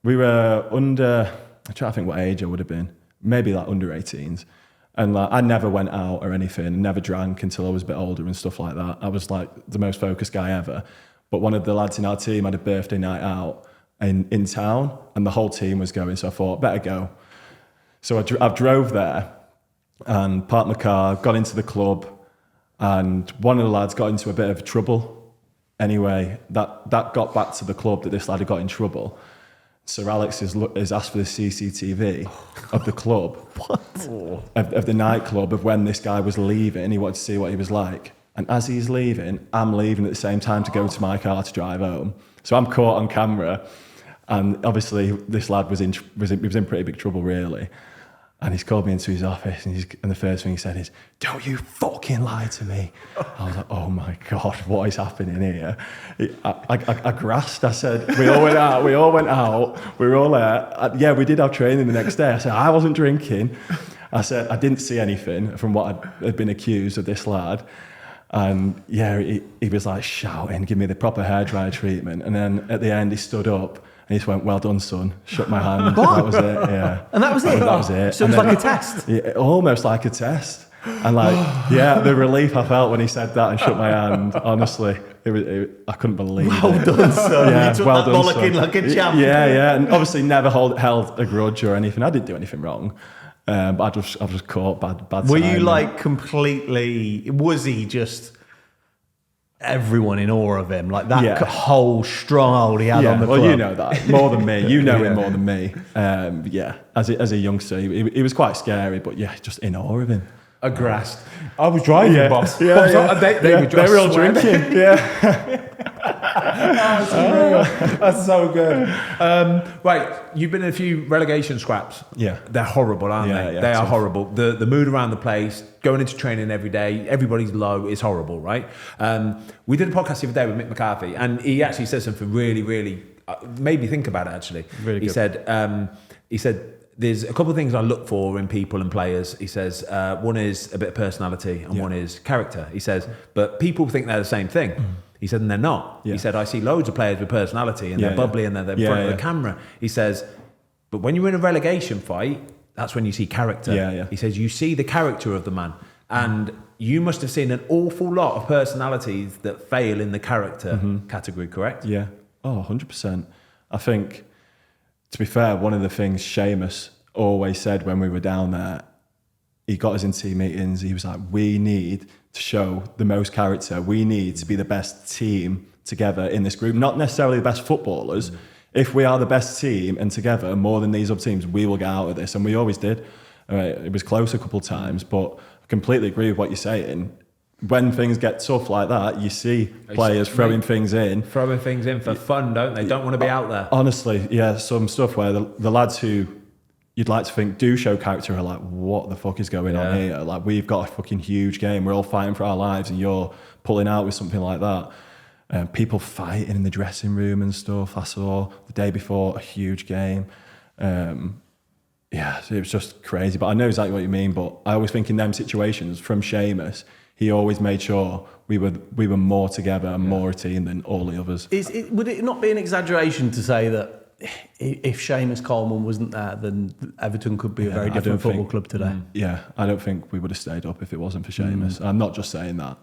B: we were under. I'm trying to think what age I would have been. Maybe like under 18s, and like I never went out or anything, never drank until I was a bit older and stuff like that. I was like the most focused guy ever. But one of the lads in our team had a birthday night out in town, and the whole team was going. So I thought, better go. So I drove there and parked my car, got into the club. And one of the lads got into a bit of trouble. Anyway, that got back to the club that this lad had got in trouble. Sir Alex has asked for the CCTV of the club, of the nightclub, of when this guy was leaving. He wanted to see what he was like. And as he's leaving, I'm leaving at the same time to go to my car to drive home. So I'm caught on camera. And obviously, this lad was in pretty big trouble, really. And he's called me into his office, and the first thing he said is, "Don't you fucking lie to me." I was like, "Oh my God, what is happening here?" I grasped. I said, we all went out. We were all there. We did have training the next day. I said, I wasn't drinking. I said, I didn't see anything from what had been accused of this lad. And yeah, he was like shouting, give me the proper hairdryer treatment. And then at the end, he stood up and he just went, well done, son. Shook my hand. That was it, yeah.
C: And that was it?
B: That was it.
C: So it was like a test?
B: Yeah, almost like a test. And like, yeah, the relief I felt when he said that and shook my hand, honestly, I couldn't believe it.
C: Well done, son.
B: Yeah,
C: You took
B: well
C: that
B: done,
C: bollocking
B: son.
C: like a champ.
B: Yeah. And obviously never held a grudge or anything. I didn't do anything wrong. But I was caught bad
C: Were
B: time.
C: you like completely, was he just everyone in awe of him? Like that whole stronghold he had on the club?
B: Well, you know that more than me. You know him more than me. Yeah, as a youngster, he was quite scary, but yeah, just in awe of him.
A: Aggressed. I was driving, boss.
B: They were all drinking. Yeah.
A: That's so good. Right, you've been in a few relegation scraps.
B: Yeah.
A: They're horrible, aren't they?
B: Yeah,
A: they are
B: tough.
A: horrible. The mood around the place, going into training every day, everybody's low, it's horrible, right? We did a podcast the other day with Mick McCarthy, and he actually said something really, really made me think about it, actually.
C: Really good.
A: He said, there's a couple of things I look for in people and players. He says, one is a bit of personality and one is character. He says, but people think they're the same thing. He said, and they're not.
B: Yeah.
A: He said, I see loads of players with personality and they're bubbly and they're in front of the camera. He says, but when you're in a relegation fight, that's when you see character.
B: Yeah.
A: He says, you see the character of the man. And you must have seen an awful lot of personalities that fail in the character category, correct?
B: Yeah. Oh, 100%. I think, to be fair, one of the things Seamus always said when we were down there, he got us in team meetings, he was like, we need to show the most character. We need to be the best team together in this group, not necessarily the best footballers. If we are the best team and together more than these other teams, we will get out of this. And we always did. It was close a couple of times, but I completely agree with what you're saying. When things get tough like that, you see players throwing things in.
A: Throwing things in for fun, don't they? Don't want to be out there.
B: Honestly, yeah, some stuff where the lads who you'd like to think do show character are like, what the fuck is going on here? Like, we've got a fucking huge game. We're all fighting for our lives and you're pulling out with something like that. People fighting in the dressing room and stuff. I saw the day before a huge game. Yeah, it was just crazy. But I know exactly what you mean. But I always think in them situations, from Seamus, he always made sure we were more together and more a team than all the others.
C: Would it not be an exaggeration to say that if Seamus Coleman wasn't there, then Everton could be a very different football club today?
B: Yeah, I don't think we would have stayed up if it wasn't for Seamus. I'm not just saying that.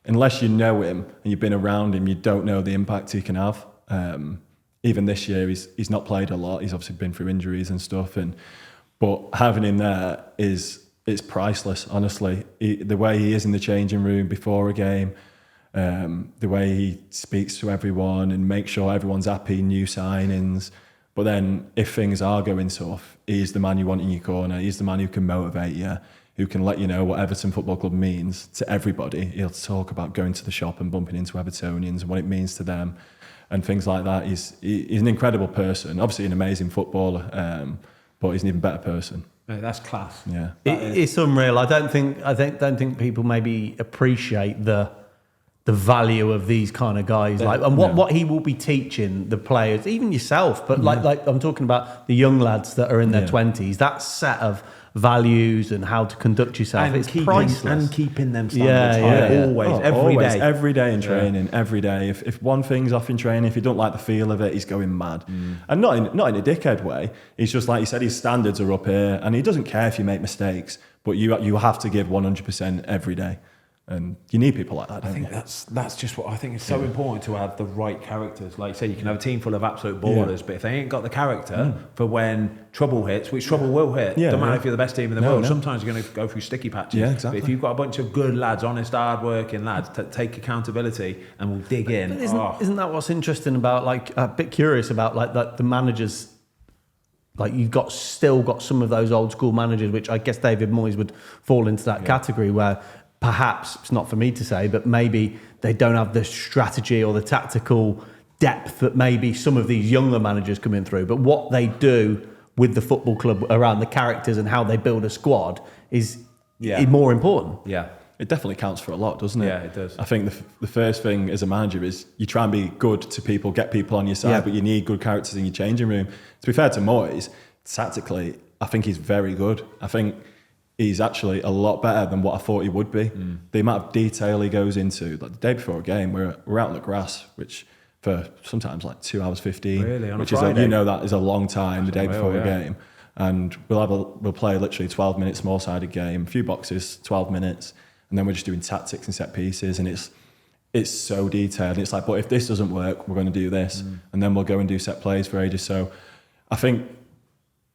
B: Unless you know him and you've been around him, you don't know the impact he can have. Even this year, he's not played a lot. He's obviously been through injuries and stuff. But having him there it's priceless, honestly. The way he is in the changing room before a game, the way he speaks to everyone and makes sure everyone's happy, new signings. But then if things are going tough, he's the man you want in your corner. He's the man who can motivate you, who can let you know what Everton Football Club means to everybody. He'll talk about going to the shop and bumping into Evertonians and what it means to them and things like that. He's an incredible person, obviously an amazing footballer, but he's an even better person.
A: No, that's class.
B: Yeah,
C: it's unreal. I don't think people maybe appreciate the value of these kind of guys, what he will be teaching the players, even yourself. But like I'm talking about the young lads that are in their 20s. That set of values and how to conduct yourself,
A: and
C: it's priceless.
A: And keeping them standards high, always,
B: every day in training, every day. If one thing's off in training, if you don't like the feel of it, he's going mad. And not in a dickhead way. He's just like you said, his standards are up here, and he doesn't care if you make mistakes, but you have to give 100% every day. And you need people like that, don't you?
A: That's just what I think is so important, to have the right characters. Like you say, you can have a team full of absolute ballers, but if they ain't got the character for when trouble hits, which trouble will hit, don't matter if you're the best team in the world, sometimes you're going to go through sticky patches.
B: Yeah, exactly.
A: But if you've got a bunch of good lads, honest, hard-working lads, take accountability and will dig in.
C: But isn't that what's interesting about, like, a bit curious about, like the managers? Like, you've still got some of those old school managers, which I guess David Moyes would fall into that category, where perhaps, it's not for me to say, but maybe they don't have the strategy or the tactical depth that maybe some of these younger managers coming through. But what they do with the football club around the characters and how they build a squad is more important.
A: Yeah.
B: It definitely counts for a lot, doesn't it?
A: Yeah, it does.
B: I think the first thing as a manager is you try and be good to people, get people on your side, but you need good characters in your changing room. To be fair to Moyes, tactically, I think he's very good. I think he's actually a lot better than what I thought he would be. The amount of detail he goes into. Like the day before a game, we're out on the grass, which for sometimes like 2 hours 15,
A: really?
B: Which is that is a long time. The day before a game, and we'll play literally 12 minutes small sided game, a few boxes, 12 minutes, and then we're just doing tactics and set pieces, and it's so detailed. And it's like, but if this doesn't work, we're going to do this, and then we'll go and do set plays for ages. So I think,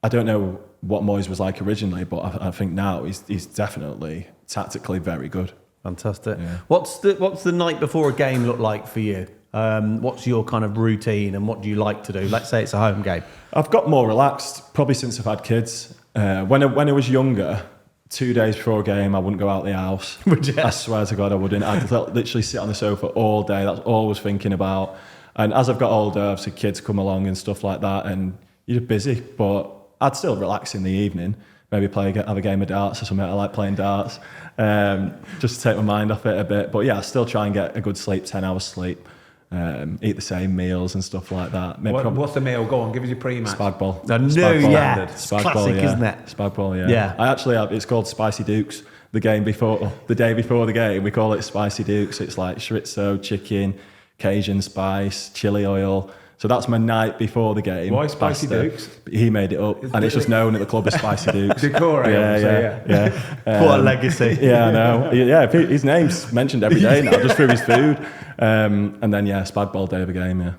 B: I don't know what Moyes was like originally, but I think now he's definitely tactically very good.
C: Fantastic. Yeah. What's the night before a game look like for you? What's your kind of routine, and what do you like to do? Let's say it's a home game.
B: I've got more relaxed probably since I've had kids. When I was younger, 2 days before a game, I wouldn't go out the house.
C: Would you?
B: I swear to God, I wouldn't. I'd literally sit on the sofa all day. That's all I was thinking about. And as I've got older, obviously kids come along and stuff like that, and you're busy, but I'd still relax in the evening, maybe have a game of darts or something. I like playing darts, just to take my mind off it a bit. But yeah, I still try and get a good sleep, 10 hours sleep, eat the same meals and stuff like that.
A: What's the meal? Go on, give us your pre-match.
B: Spag bol.
C: I know, yeah. It's
B: Spag
C: classic,
B: bol, yeah.
C: isn't it?
B: Spag bol, yeah.
C: Yeah.
B: I actually have, it's called Spicy Dukes. The day before the game, we call it Spicy Dukes. It's like chorizo, chicken, Cajun spice, chili oil. So that's my night before the game.
A: Why Spicy Dukes?
B: He made it up, and it's just known at the club as Spicy Dukes.
A: Decor,
B: yeah.
C: What a legacy.
B: Yeah, I know. Yeah, his name's mentioned every day now, just through his food. And then, spag bol day of a game, yeah.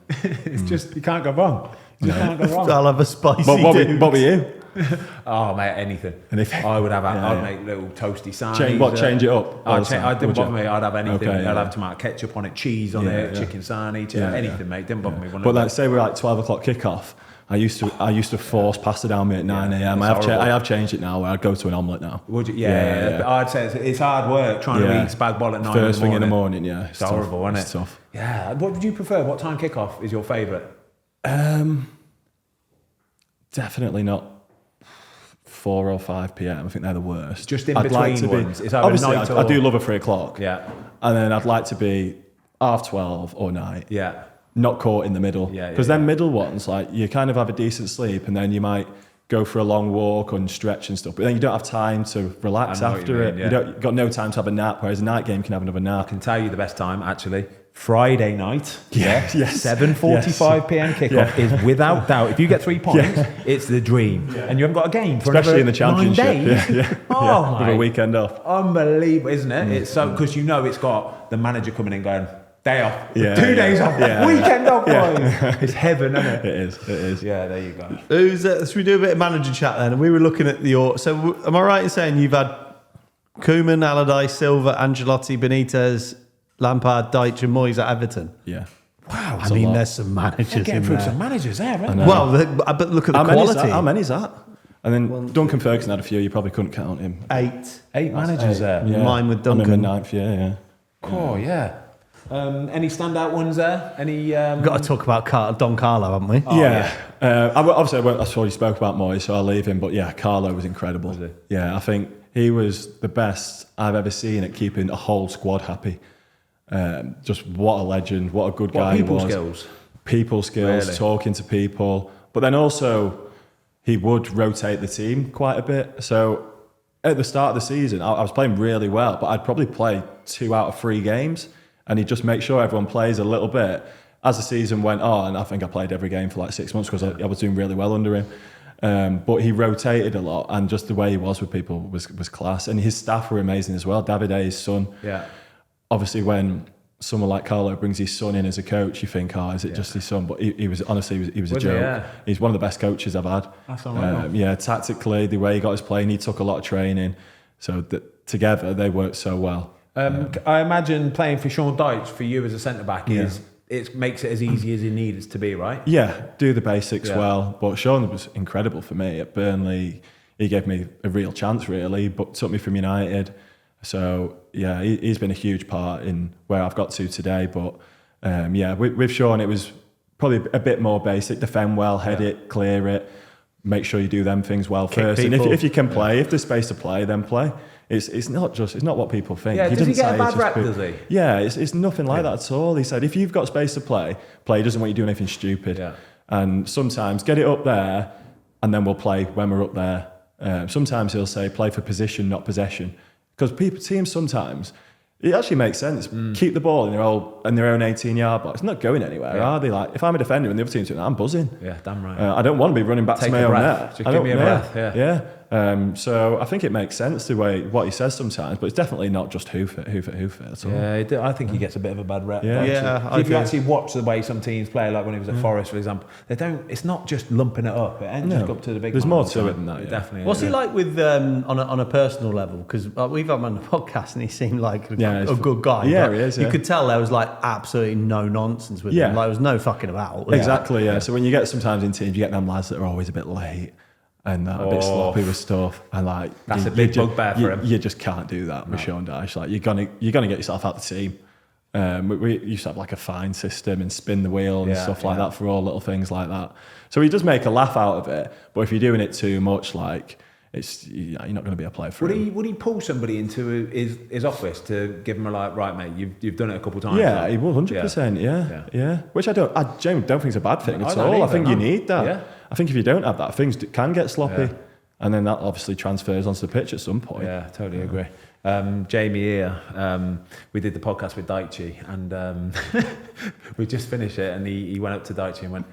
A: It's just, you can't go wrong. You can't go wrong.
C: I'll have a spicy Dukes.
B: What were you?
A: Oh, mate, anything. I would have. I'd make little toasty sarnies.
B: Change it up?
A: I didn't bother me. I'd have anything.
B: Okay,
A: I'd have tomato ketchup on it, cheese on it, chicken sarnie, anything, mate. Didn't bother me.
B: But like, say we're like 12 o'clock kickoff. I used to force pasta down me at 9 a.m. I have changed it now, where I'd go to an omelette now.
A: Would you? Yeah. I'd say it's hard work trying to eat spag bol at 9
B: First thing in the morning, yeah.
A: It's horrible, isn't it?
B: It's tough.
A: Yeah. What would you prefer? What time kickoff is your favourite?
B: Definitely not 4 or 5 p.m. I think they're the worst.
A: Just in between ones. It's
B: obviously, I do love a 3 o'clock.
A: Yeah.
B: And then I'd like to be 12:30 or night.
A: Yeah.
B: Not caught in the middle. Because then middle ones, like you kind of have a decent sleep, and then you might go for a long walk and stretch and stuff. But then you don't have time to relax after it. You've got no time to have a nap, whereas a night game can have another nap.
A: I can tell you the best time, actually. Friday night,
B: yes.
A: 7:45 p.m. kickoff is without doubt. If you get 3 points, it's the dream, and you haven't got a game for
B: especially in the
A: 9
B: championship.
A: days.
B: With a weekend off.
A: Unbelievable, isn't it? It's so because it's got the manager coming in going day off, 2 days off, weekend off, boys. It's heaven, isn't it?
B: It is.
A: Yeah, there you go.
C: Should we do a bit of manager chat then? And we were looking at so am I right in saying you've had Koeman, Allardyce, Silva, Ancelotti, Benitez, Lampard, Dyche and Moyes at Everton?
B: Yeah.
A: Wow.
C: I mean, there's some managers
A: getting
C: in
A: through
C: there.
A: some managers there, aren't they?
C: Well, but look at the quality.
B: How many's that? And then Duncan Ferguson had a few. You probably couldn't count him.
C: 8
A: managers there.
C: Yeah. Mine with Duncan.
B: I'm in the 9th, yeah.
A: Oh, yeah. Any standout ones there? Any?
C: We've got to talk about Don Carlo, haven't we?
B: Oh, yeah. I saw you spoke about Moyes, so I'll leave him. But yeah, Carlo was incredible. Was he? Yeah, I think he was the best I've ever seen at keeping a whole squad happy. Just what a legend, what a good guy he was. People skills, really? Talking to people. But then also, he would rotate the team quite a bit. So at the start of the season, I was playing really well, but I'd probably play 2 out of 3 games. And he'd just make sure everyone plays a little bit. As the season went on, I think I played every game for like 6 months because I was doing really well under him. But he rotated a lot, and just the way he was with people was class. And his staff were amazing as well. Davide, his son. Yeah. Obviously, when someone like Carlo brings his son in as a coach, you think, is it just his son? But he was honestly, he was a joke. Yeah. He's one of the best coaches I've had.
A: That's unreal.
B: Tactically, the way he got his playing, he took a lot of training. So together, they worked so well.
A: I imagine playing for Sean Dyche for you as a centre-back it makes it as easy as it needs to be, right?
B: Yeah, do the basics well. But Sean was incredible for me at Burnley. He gave me a real chance, really, but took me from United. So, yeah, he's been a huge part in where I've got to today. But, with Sean, it was probably a bit more basic. Defend well, head it, clear it. Make sure you do them things well first.
C: People.
B: And if you can play, if there's space to play, then play. It's not what people think.
A: Yeah, does he get a bad rep, does he?
B: Yeah, it's nothing like that at all. He said, if you've got space to play, he doesn't want you doing anything stupid. Yeah. And sometimes get it up there, and then we'll play when we're up there. Sometimes he'll say play for position, not possession, because teams sometimes. It actually makes sense. Keep the ball in their own 18-yard box. It's not going anywhere, are they? Like, if I'm a defender and the other team's doing that, I'm buzzing.
A: Yeah, damn right.
B: I don't want to be running back to my own net.
A: Just give me a breath. Yeah.
B: So I think it makes sense the way what he says sometimes, but it's definitely not just hoof it at all.
A: Yeah, I think he gets a bit of a bad rep.
B: Yeah.
A: If you actually watch the way some teams play, like when he was at Forest, for example, they don't. It's not just lumping it up. It ain't just up to the big.
B: There's more to it than that.
A: Definitely.
C: What's he like with on a personal level? Because we've had him on the podcast and he seemed like a good guy.
B: Yeah, he is.
C: You could tell there was like absolutely no nonsense with him. Like there was no fucking about.
B: Exactly. Yeah. So when you get sometimes in teams, you get them lads that are always a bit late. And a bit sloppy with stuff, and like
A: that's a big bugbear for him.
B: You just can't do that with Sean Dyche. Like you're gonna get yourself out the team. We used to have like a fine system and spin the wheel and stuff like that for all little things like that. So he does make a laugh out of it, but if you're doing it too much, like you're not going to be a player for him.
A: Would he pull somebody into his office to give him a like, right, mate, you've done it a couple of times?
B: Yeah, he will 100%. Yeah. Which I genuinely don't think is a bad thing at all. I think you need that. Yeah. I think if you don't have that, things can get sloppy, and then that obviously transfers onto the pitch at some point.
A: Yeah, totally agree. Jamie here, we did the podcast with Daichi, and we just finished it, and he went up to Daichi and went,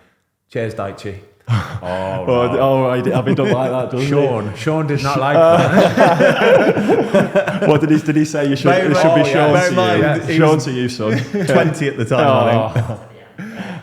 A: "Cheers, Daichi."
B: I've been done like that, doesn't
A: Sean did not like that.
B: What did he say? You should be Sean to you. Sean to you, son.
C: 20 at the time, I think.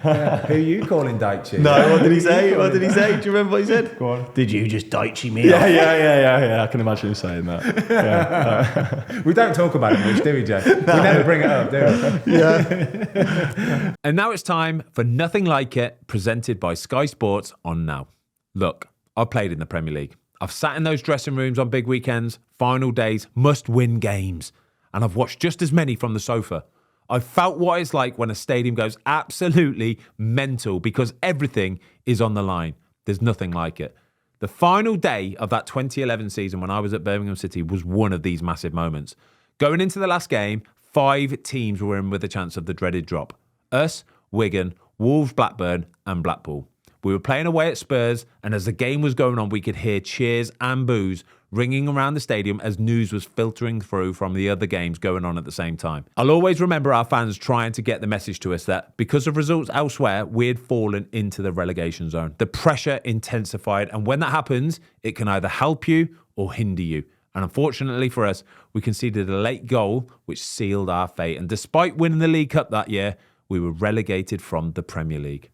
A: Who are you calling Daichi?
C: No, what did he say? Do you remember what he said? Go on. Did you just Daichi me?
B: Yeah. I can imagine him saying that. Yeah.
A: We don't talk about it much, do we, Jay? We never bring it up, do we?
B: Yeah.
D: And now it's time for Nothing Like It, presented by Sky Sports on Now. Look, I've played in the Premier League. I've sat in those dressing rooms on big weekends, final days, must-win games. And I've watched just as many from the sofa. I've felt what it's like when a stadium goes absolutely mental because everything is on the line. There's nothing like it. The final day of that 2011 season when I was at Birmingham City was one of these massive moments. Going into the last game, 5 teams were in with a chance of the dreaded drop. Us, Wigan, Wolves, Blackburn and Blackpool. We were playing away at Spurs, and as the game was going on, we could hear cheers and boos ringing around the stadium as news was filtering through from the other games going on at the same time. I'll always remember our fans trying to get the message to us that because of results elsewhere, we had fallen into the relegation zone. The pressure intensified, and when that happens, it can either help you or hinder you. And unfortunately for us, we conceded a late goal, which sealed our fate. And despite winning the League Cup that year, we were relegated from the Premier League.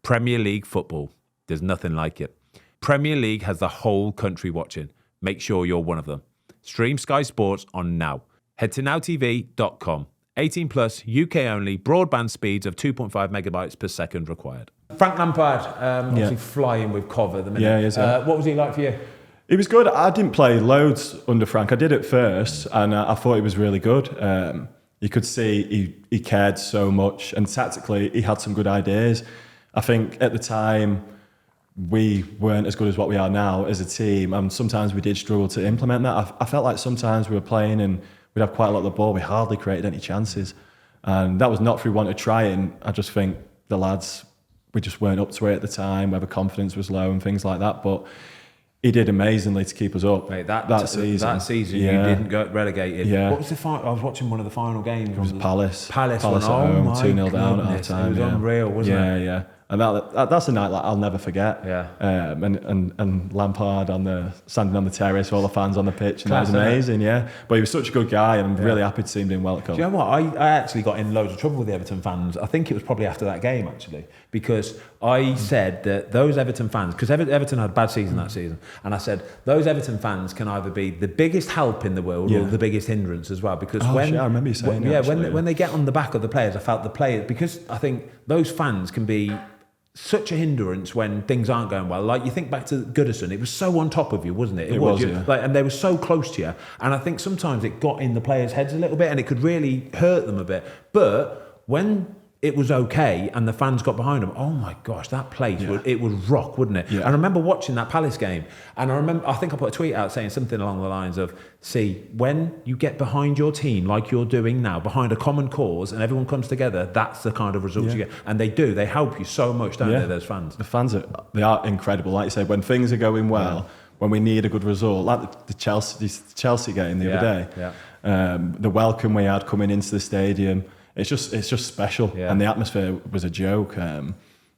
D: Premier League football. There's nothing like it. Premier League has the whole country watching. Make sure you're one of them. Stream Sky Sports on Now. Head to nowtv.com. 18 plus, UK only, broadband speeds of 2.5 megabytes per second required.
A: Frank Lampard, obviously flying with Cov at the minute.
B: Yeah, he is,
A: what was he like for you?
B: He was good. I didn't play loads under Frank. I did at first, and I thought he was really good. You could see he cared so much, and tactically he had some good ideas. I think at the time we weren't as good as what we are now as a team, and sometimes we did struggle to implement that. I felt like sometimes we were playing and we'd have quite a lot of the ball. We hardly created any chances, and that was not through wanting to try. And I just think the lads, we just weren't up to it at the time. Whether confidence was low and things like that, but he did amazingly to keep us up.
A: Mate, that season you didn't get relegated.
B: Yeah.
A: What was the final? I was watching one of the final games.
B: It was Palace.
A: Palace
B: at home, 2-0 down at half time.
A: It was unreal, wasn't it?
B: Yeah. And that's a night that I'll never forget.
A: Yeah.
B: And Lampard standing on the terrace, all the fans on the pitch, and that was amazing. Yeah. But he was such a good guy, and I'm really happy to see him doing well at Cov.
A: Do you know what? I actually got in loads of trouble with the Everton fans. I think it was probably after that game actually, because I said that those Everton fans, because Everton had a bad season that season, and I said those Everton fans can either be the biggest help in the world or the biggest hindrance as well. Because
B: I remember you saying
A: when they get on the back of the players, I felt the players, because I think those fans can be such a hindrance when things aren't going well. Like you think back to Goodison, it was so on top of you, wasn't it? It was, and they were so close to you. And I think sometimes it got in the players' heads a little bit, and it could really hurt them a bit. But when it was okay and the fans got behind them, oh my gosh, that place would rock, wouldn't it? And I remember watching that Palace game, and I think I put a tweet out saying something along the lines of, see, when you get behind your team like you're doing now, behind a common cause, and everyone comes together, that's the kind of results you get. And they help you so much, don't they, those fans?
B: The fans they are incredible. Like you said, when things are going well, when we need a good result, like the Chelsea game the other day. The welcome we had coming into the stadium, it's just special, and the atmosphere was a joke.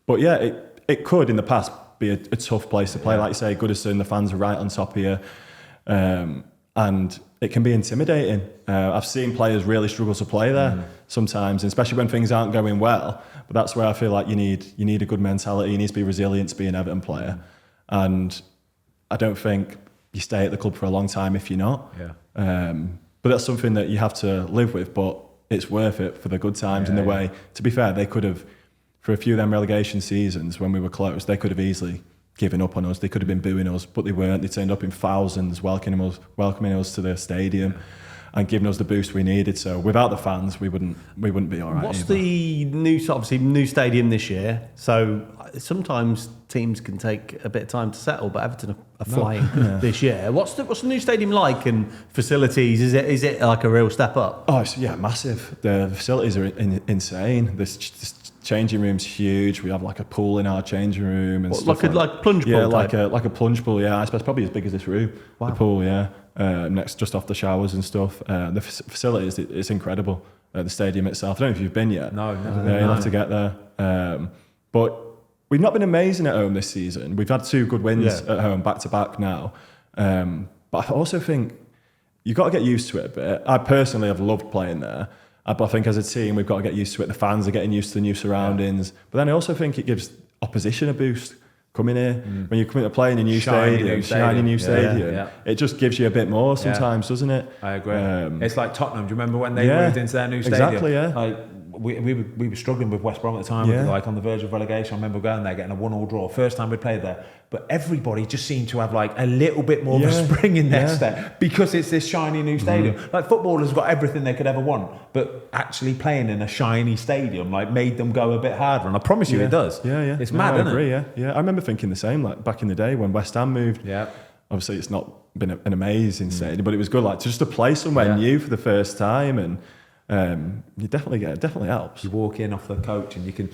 B: But yeah, it could in the past be a tough place to play. Like you say, Goodison, the fans are right on top of you, and it can be intimidating. I've seen players really struggle to play there sometimes, especially when things aren't going well. But that's where I feel like you need a good mentality. You need to be resilient to be an Everton player, and I don't think you stay at the club for a long time if you're not. But that's something that you have to live with. But it's worth it for the good times. In the way, to be fair, they could have, for a few of them relegation seasons when we were close, they could have easily given up on us. They could have been booing us, but they weren't. They turned up in thousands, welcoming us to the stadium and giving us the boost we needed. So without the fans, we wouldn't be all right.
C: What's
B: either.
C: the new stadium this year? So sometimes teams can take a bit of time to settle, but Everton are flying this year. What's the new stadium like, and facilities? Is it like a real step up?
B: Oh, it's, massive. The facilities are insane. This changing room's huge. We have like a pool in our changing room and stuff
C: like plunge pool.
B: Like a plunge pool. Yeah, I suppose probably as big as this room.
C: Wow.
B: The pool, next just off the showers and stuff. The facilities, it's incredible. The stadium itself. I don't know if you've been yet.
A: No, never.
B: You'll have to get there. But we've not been amazing at home this season. We've had 2 good wins at home back to back now. But I also think you've got to get used to it a bit. I personally have loved playing there. But I think as a team, we've got to get used to it. The fans are getting used to the new surroundings. But then I also think it gives opposition a boost coming here. When you come into play in a new shiny new stadium, it just gives you a bit more sometimes, doesn't it?
A: I agree. It's like Tottenham. Do you remember when they moved into their new stadium?
B: Exactly,
A: Like, we were struggling with West Brom at the time, like on the verge of relegation. I remember going there, getting a 1-1 draw. First time we played there. But everybody just seemed to have like a little bit more of a spring in their step because it's this shiny new stadium. Like footballers got everything they could ever want, but actually playing in a shiny stadium like made them go a bit harder. And I promise you it does. It's mad, isn't it?
B: I remember thinking the same like back in the day when West Ham moved. Obviously it's not been an amazing stadium, but it was good like just to play somewhere new for the first time, and you definitely helps.
A: You walk in off the coach and you can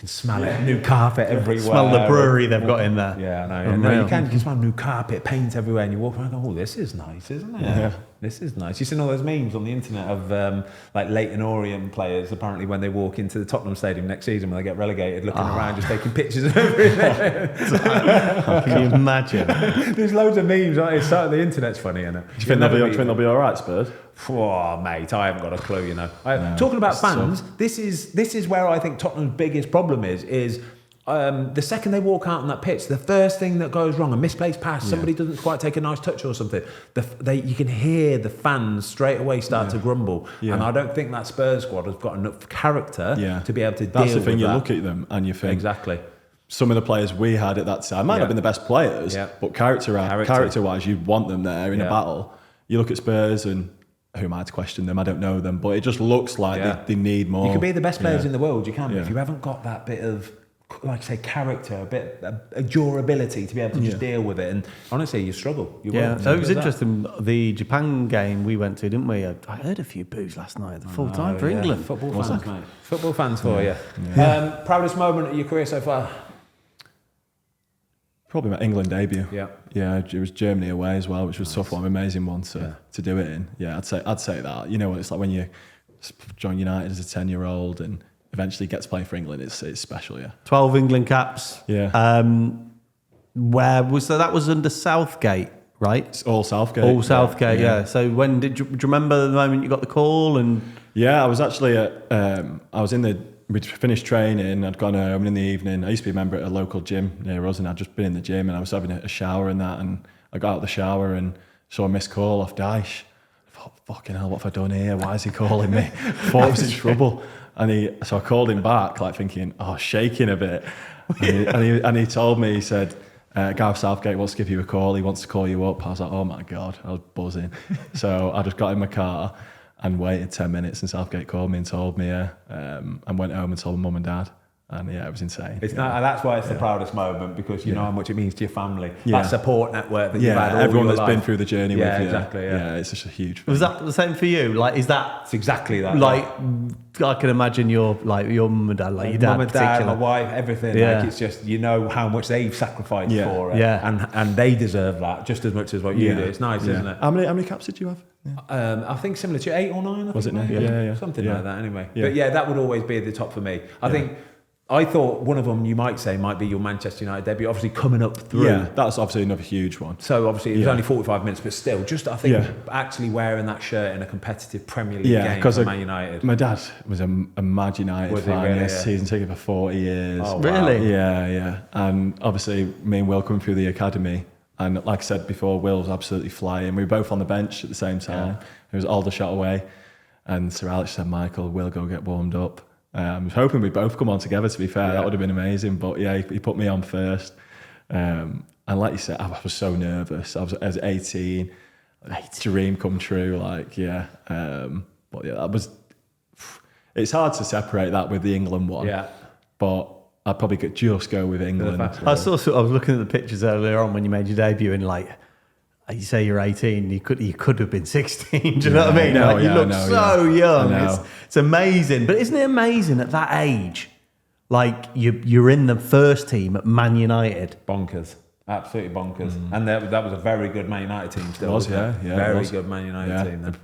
A: smell it. New carpet everywhere.
C: Smell the brewery they've got in there.
A: Yeah, I know. You can smell new carpet, paint everywhere, and you walk around and go, oh, this is nice, isn't it?
B: Yeah.
A: This is nice. You've seen all those memes on the internet of like Leyton Orient players, apparently when they walk into the Tottenham Stadium next season when they get relegated, looking around, just taking pictures of everything.
C: Can you imagine?
A: There's loads of memes. The internet's funny, isn't it?
B: Do you think they'll be all right, Spurs?
A: Oh, mate, I haven't got a clue, you know. Talking about fans, this is where I think Tottenham's biggest problem is the second they walk out on that pitch, the first thing that goes wrong, a misplaced pass, somebody doesn't quite take a nice touch or something, you can hear the fans straight away start to grumble. And I don't think that Spurs squad has got enough character to be able to deal with that.
B: That's the thing, you look at them and you think...
A: Exactly.
B: Some of the players we had at that time might not have been the best players, but character-wise, you'd want them there in a battle. You look at Spurs and... Who am I to question them? I don't know them, but it just looks like they need more.
A: You can be the best players in the world, you can, but if you haven't got that bit of, like I say, character, a durability to be able to just deal with it, and honestly, you struggle.
C: So it was interesting. The Japan game we went to, didn't we? I heard a few boos last night at the full time for England.
A: Football fans, mate. Football fans for you. Proudest moment of your career so far?
B: Probably my England debut.
A: Yeah,
B: it was Germany away as well, which was a tough one, amazing one to do it in. Yeah, I'd say that. You know what it's like when you join United as a 10-year-old and eventually get to play for England. It's special.
C: 12 England caps. Where was that? Was under Southgate, right?
B: It's all Southgate.
C: All Southgate. Yeah. So when do you remember the moment you got the call? And
B: I was actually we'd finished training, I'd gone home, and in the evening, I used to be a member at a local gym near us, and I'd just been in the gym, and I was having a shower and that, and I got out of the shower and saw a missed call off Dyche. I thought, fucking hell, what have I done here? Why is he calling me? I thought I was in trouble. So I called him back, like thinking, shaking a bit. And he told me, he said, Gareth Southgate wants to give you a call, he wants to call you up. I was like, oh my God, I was buzzing. So I just got in my car and waited 10 minutes, and Southgate called me and told me, and went home and told my mum and dad. And yeah, it was insane.
A: It's not, and that's why it's the proudest moment, because you know how much it means to your family.
B: Yeah.
A: That support network that you've had all
B: everyone
A: your
B: that's
A: life.
B: been through the journey with you.
A: Exactly. Yeah,
B: it's just a huge thing.
C: Was that the same for you? Like, is that
A: it's exactly that.
C: like? I can imagine your mum and dad, like your dad,
A: mum and dad,
C: particular.
A: my wife, everything.
C: Yeah.
A: Like, it's just, you know how much they've sacrificed for it.
C: Yeah.
A: And they deserve that just as much as what you do. It's nice, isn't it?
B: How many caps did you have?
A: I think similar to 8 or 9.
B: Was it 9?
A: Yeah. Something like that. Anyway,
B: Yeah.
A: but yeah, that would always be at the top for me. I thought one of them you might say might be your Manchester United debut, obviously coming up through.
B: Yeah, that's obviously another huge one.
A: So obviously it was only 45 minutes, but still, just I think actually wearing that shirt in a competitive Premier League game for Man United.
B: My dad was a Mad United fan.
A: Really?
B: Season ticket for 40 years.
A: Oh, wow.
C: Really?
B: Yeah. And obviously me and Will coming through the academy. And like I said before, Will was absolutely flying. We were both on the bench at the same time. It was all the shot away. And Sir Alex said, Michael, we'll go get warmed up. I was hoping we'd both come on together, to be fair. That would have been amazing. But yeah, he put me on first. And like you said, I was so nervous. I was 18. Dream come true. But yeah, that was... It's hard to separate that with the England one. Yeah. But I'd probably just go with England.
C: I was looking at the pictures earlier on when you made your debut, and like, you say you're 18, you could have been 16. Do you know what I mean? You look so young. It's amazing. But isn't it amazing at that age? Like you're in the first team at Man United.
A: Bonkers. Absolutely bonkers. And that was a very good Man United team still.
B: It was,
A: Very good Man United team then.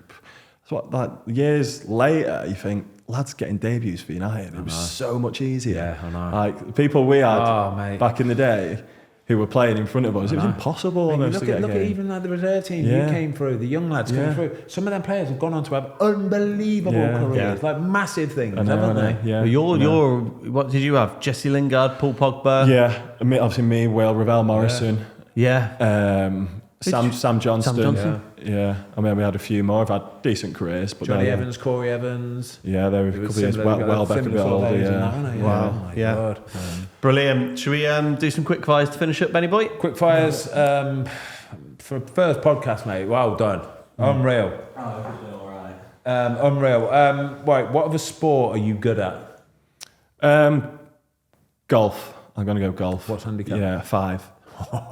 B: So years later, you think, lads getting debuts for United, it was so much easier.
A: Yeah, I know.
B: Like, people we had back in the day who were playing in front of us, it was impossible almost to get
A: look at even like the reserve team you came through, the young lads came through. Some of them players have gone on to have unbelievable careers, like massive things, haven't they?
B: Yeah.
C: Well, what did you have? Jesse Lingard, Paul Pogba?
B: Yeah, obviously me, Will, Ravel Morrison. Sam Johnston. Yeah. I mean, we had a few more. I've had decent careers. But
A: Johnny Evans, Corey Evans.
B: Yeah, they were a couple of years back a bit older.
A: Wow. God.
C: Brilliant. Should we do some quick fires to finish up, Benny Boy?
A: Quick fires for first podcast, mate. Well done. Unreal. Unreal. Right, what other sport are you good at?
B: Golf. I'm going to go golf.
A: What's handicap?
B: Yeah, 5.